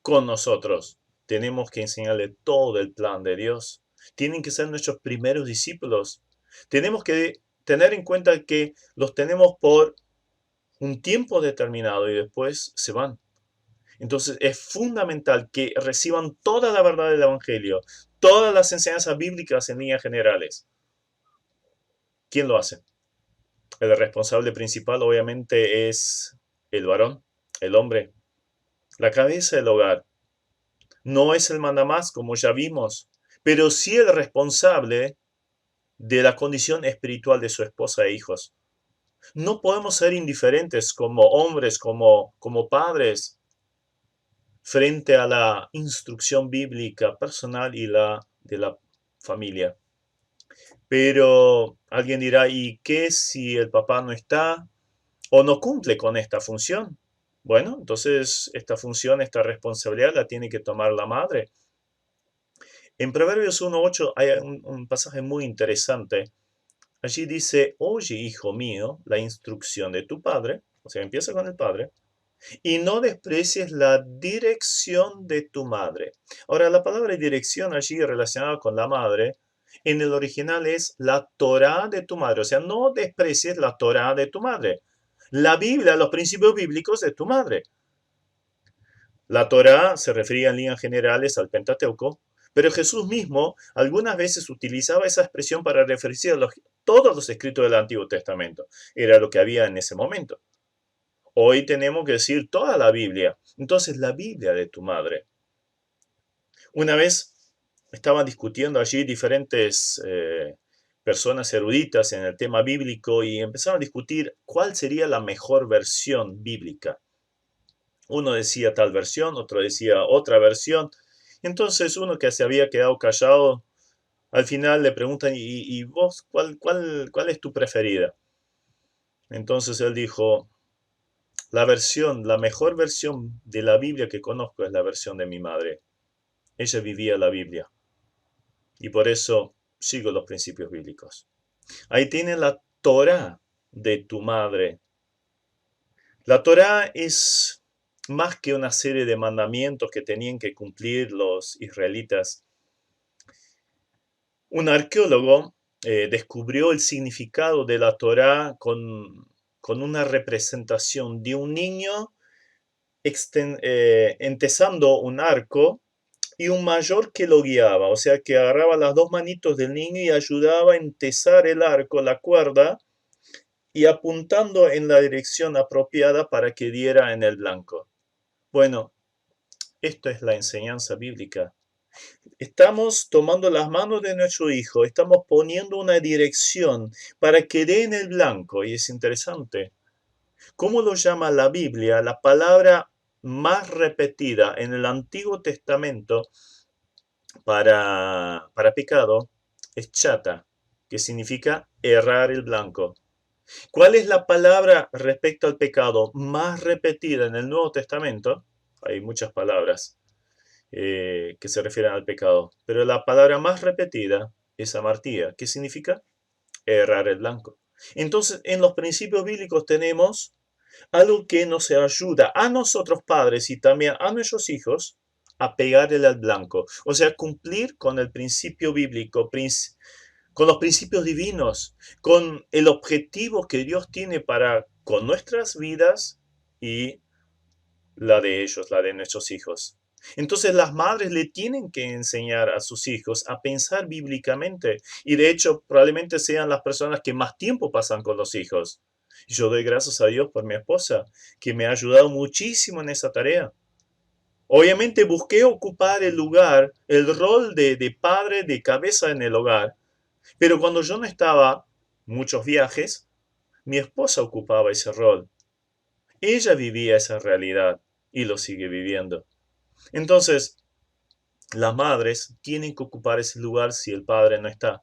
con nosotros. Tenemos que enseñarle todo el plan de Dios. Tienen que ser nuestros primeros discípulos. Tenemos que tener en cuenta que los tenemos por un tiempo determinado y después se van. Entonces es fundamental que reciban toda la verdad del Evangelio, todas las enseñanzas bíblicas en líneas generales. ¿Quién lo hace? El responsable principal obviamente es el varón, el hombre, la cabeza del hogar. No es el mandamás, como ya vimos, pero sí el responsable de la condición espiritual de su esposa e hijos. No podemos ser indiferentes como hombres, como padres, frente a la instrucción bíblica personal y la de la familia. Pero alguien dirá, ¿y qué si el papá no está o no cumple con esta función? Bueno, entonces esta función, esta responsabilidad la tiene que tomar la madre. En Proverbios 1:8 hay un pasaje muy interesante. Allí dice, oye, hijo mío, la instrucción de tu padre, o sea, empieza con el padre, y no desprecies la dirección de tu madre. Ahora, la palabra dirección allí relacionada con la madre, en el original es la Torá de tu madre, o sea, no desprecies la Torá de tu madre. La Biblia, los principios bíblicos de tu madre. La Torá se refería en líneas generales al Pentateuco, pero Jesús mismo algunas veces utilizaba esa expresión para referirse a todos los escritos del Antiguo Testamento. Era lo que había en ese momento. Hoy tenemos que decir toda la Biblia. Entonces, la Biblia de tu madre. Una vez estaban discutiendo allí diferentes personas eruditas en el tema bíblico y empezaron a discutir cuál sería la mejor versión bíblica. Uno decía tal versión, otro decía otra versión. Entonces uno que se había quedado callado, al final le preguntan, ¿y vos cuál es tu preferida? Entonces él dijo, la mejor versión de la Biblia que conozco es la versión de mi madre. Ella vivía la Biblia y por eso sigo los principios bíblicos. Ahí tiene la Torá de tu madre. La Torá es más que una serie de mandamientos que tenían que cumplir los israelitas. Un arqueólogo descubrió el significado de la Torá con una representación de un niño entesando un arco y un mayor que lo guiaba, o sea que agarraba las dos manitos del niño y ayudaba a entesar el arco, la cuerda, y apuntando en la dirección apropiada para que diera en el blanco. Bueno, esto es la enseñanza bíblica. Estamos tomando las manos de nuestro hijo, estamos poniendo una dirección para que dé en el blanco, y es interesante. ¿Cómo lo llama la Biblia? La palabra más repetida en el Antiguo Testamento para pecado es chata, que significa errar el blanco. ¿Cuál es la palabra respecto al pecado más repetida en el Nuevo Testamento? Hay muchas palabras que se refieren al pecado, pero la palabra más repetida es amartía. ¿Qué significa? Errar el blanco. Entonces, en los principios bíblicos tenemos algo que nos ayuda a nosotros padres y también a nuestros hijos a pegarle al blanco. O sea, cumplir con el principio bíblico, con los principios divinos, con el objetivo que Dios tiene para con nuestras vidas y la de ellos, la de nuestros hijos. Entonces las madres le tienen que enseñar a sus hijos a pensar bíblicamente y de hecho probablemente sean las personas que más tiempo pasan con los hijos. Yo doy gracias a Dios por mi esposa, que me ha ayudado muchísimo en esa tarea. Obviamente busqué ocupar el lugar, el rol de padre, de cabeza en el hogar, pero cuando yo no estaba, muchos viajes, mi esposa ocupaba ese rol. Ella vivía esa realidad y lo sigue viviendo. Entonces, las madres tienen que ocupar ese lugar si el padre no está.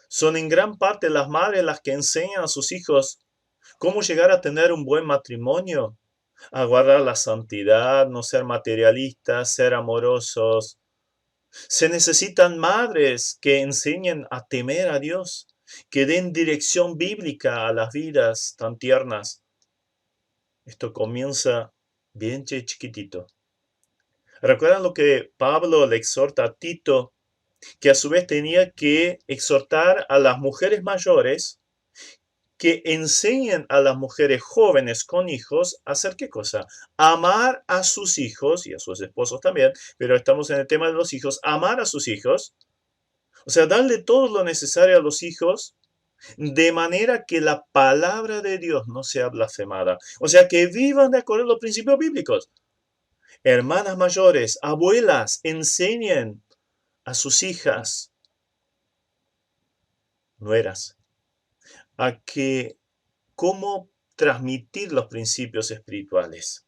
Son en gran parte las madres las que enseñan a sus hijos cómo llegar a tener un buen matrimonio, a guardar la santidad, no ser materialistas, ser amorosos. Se necesitan madres que enseñen a temer a Dios, que den dirección bíblica a las vidas tan tiernas. Esto comienza bien chiquitito. ¿Recuerdan lo que Pablo le exhorta a Tito, que a su vez tenía que exhortar a las mujeres mayores que enseñen a las mujeres jóvenes con hijos a hacer qué cosa? Amar a sus hijos y a sus esposos también, pero estamos en el tema de los hijos, amar a sus hijos, o sea, darle todo lo necesario a los hijos de manera que la palabra de Dios no sea blasfemada, o sea, que vivan de acuerdo a los principios bíblicos. Hermanas mayores, abuelas, enseñen a sus hijas, nueras, a que cómo transmitir los principios espirituales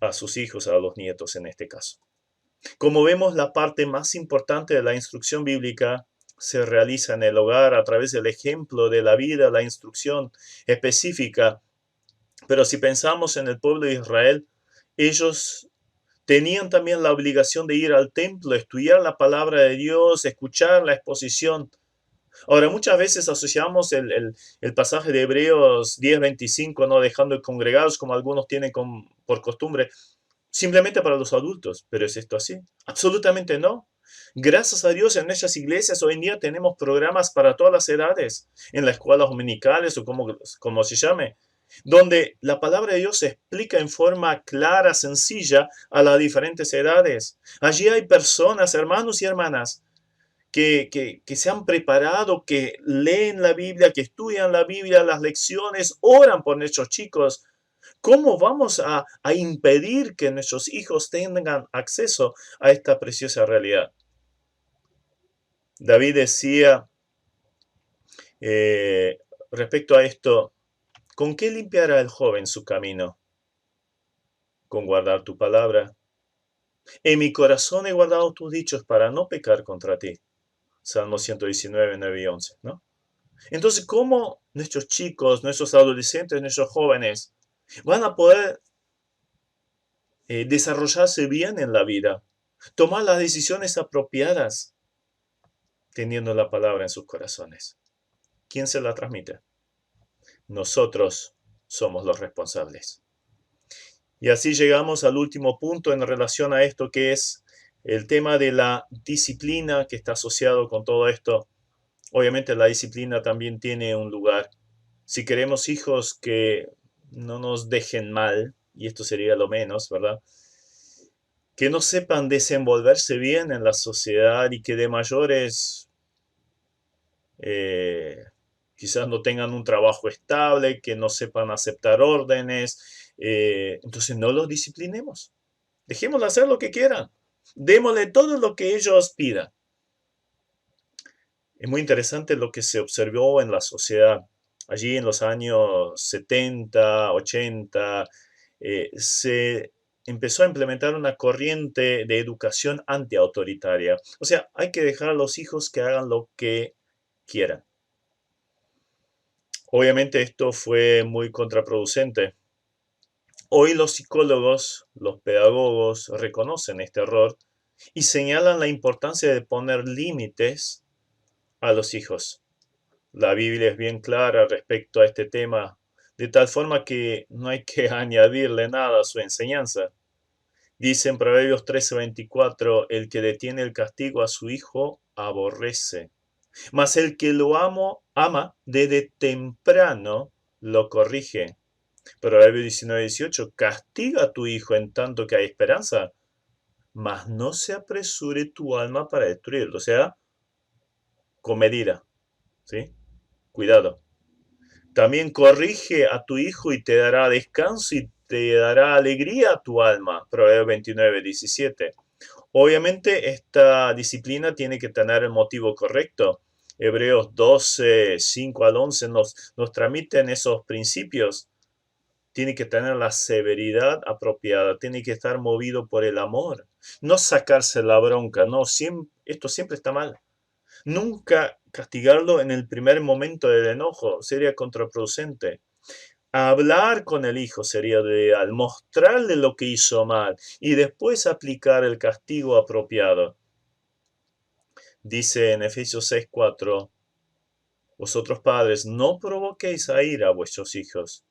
a sus hijos, a los nietos en este caso. Como vemos, la parte más importante de la instrucción bíblica se realiza en el hogar a través del ejemplo de la vida, la instrucción específica. Pero si pensamos en el pueblo de Israel, ellos tenían también la obligación de ir al templo, estudiar la palabra de Dios, escuchar la exposición. Ahora, muchas veces asociamos el pasaje de Hebreos 10:25, no dejando congregados como algunos tienen por costumbre, simplemente para los adultos. ¿Pero es esto así? Absolutamente no. Gracias a Dios en nuestras iglesias hoy en día tenemos programas para todas las edades, en las escuelas dominicales o como se llame, donde la palabra de Dios se explica en forma clara, sencilla a las diferentes edades. Allí hay personas, hermanos y hermanas, que se han preparado, que leen la Biblia, que estudian la Biblia, las lecciones, oran por nuestros chicos. ¿Cómo vamos a impedir que nuestros hijos tengan acceso a esta preciosa realidad? David decía respecto a esto, ¿con qué limpiará el joven su camino? Con guardar tu palabra. En mi corazón he guardado tus dichos para no pecar contra ti. Salmo 119, 9 y 11, ¿no? Entonces, ¿cómo nuestros chicos, nuestros adolescentes, nuestros jóvenes van a poder desarrollarse bien en la vida? Tomar las decisiones apropiadas teniendo la palabra en sus corazones. ¿Quién se la transmite? Nosotros somos los responsables. Y así llegamos al último punto en relación a esto, que es el tema de la disciplina que está asociado con todo esto. Obviamente la disciplina también tiene un lugar. Si queremos hijos que no nos dejen mal, y esto sería lo menos, ¿verdad? Que no sepan desenvolverse bien en la sociedad y que de mayores quizás no tengan un trabajo estable, que no sepan aceptar órdenes, entonces no los disciplinemos. Dejémoslos hacer lo que quieran. Démosle todo lo que ellos pidan. Es muy interesante lo que se observó en la sociedad. Allí en los años 70, 80, se empezó a implementar una corriente de educación antiautoritaria. O sea, hay que dejar a los hijos que hagan lo que quieran. Obviamente esto fue muy contraproducente. Hoy los psicólogos, los pedagogos reconocen este error y señalan la importancia de poner límites a los hijos. La Biblia es bien clara respecto a este tema, de tal forma que no hay que añadirle nada a su enseñanza. Dice en Proverbios 13:24, el que detiene el castigo a su hijo aborrece, mas el que lo ama desde temprano lo corrige. Proverbios 19:18, castiga a tu hijo en tanto que hay esperanza, mas no se apresure tu alma para destruirlo. O sea, con medida, ¿sí? Cuidado. También corrige a tu hijo y te dará descanso y te dará alegría a tu alma. Proverbios 29:17. Obviamente esta disciplina tiene que tener el motivo correcto. Hebreos 12:5 al 11 nos transmiten esos principios. Tiene que tener la severidad apropiada, tiene que estar movido por el amor, no sacarse la bronca, no, esto siempre está mal. Nunca castigarlo en el primer momento del enojo sería contraproducente. Hablar con el hijo sería ideal, mostrarle lo que hizo mal y después aplicar el castigo apropiado. Dice en Efesios 6:4, vosotros padres, no provoquéis a ira a vuestros hijos,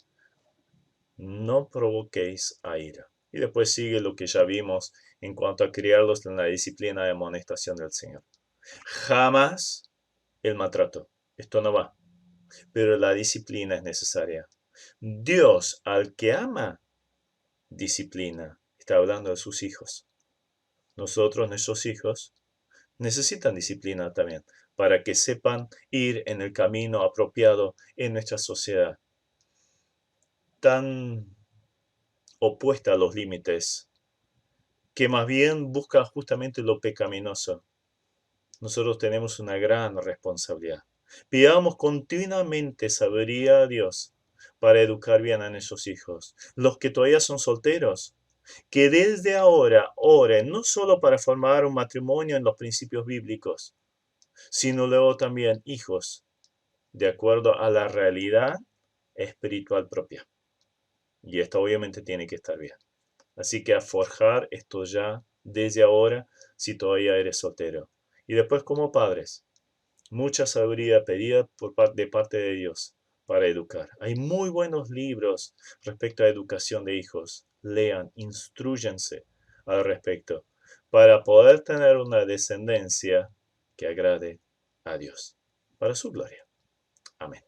no provoquéis a ira. Y después sigue lo que ya vimos en cuanto a criarlos en la disciplina de amonestación del Señor. Jamás el maltrato. Esto no va. Pero la disciplina es necesaria. Dios al que ama, disciplina. Está hablando de sus hijos. Nosotros, nuestros hijos, necesitan disciplina también para que sepan ir en el camino apropiado en nuestra sociedad tan opuesta a los límites, que más bien busca justamente lo pecaminoso. Nosotros tenemos una gran responsabilidad. Pidamos continuamente sabiduría a Dios para educar bien a nuestros hijos. Los que todavía son solteros, que desde ahora oren no solo para formar un matrimonio en los principios bíblicos, sino luego también hijos, de acuerdo a la realidad espiritual propia. Y esto obviamente tiene que estar bien. Así que a forjar esto ya desde ahora si todavía eres soltero. Y después como padres, mucha sabiduría pedida de parte de Dios para educar. Hay muy buenos libros respecto a educación de hijos. Lean, instrúyense al respecto para poder tener una descendencia que agrade a Dios, para su gloria. Amén.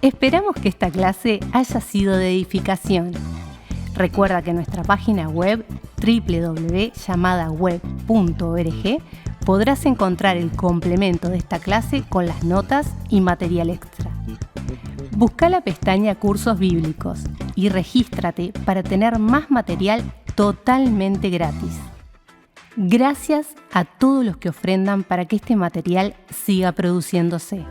Esperamos que esta clase haya sido de edificación. Recuerda que en nuestra página web www.llamadaweb.org podrás encontrar el complemento de esta clase con las notas y material extra. Busca la pestaña Cursos Bíblicos y regístrate para tener más material totalmente gratis. Gracias a todos los que ofrendan para que este material siga produciéndose.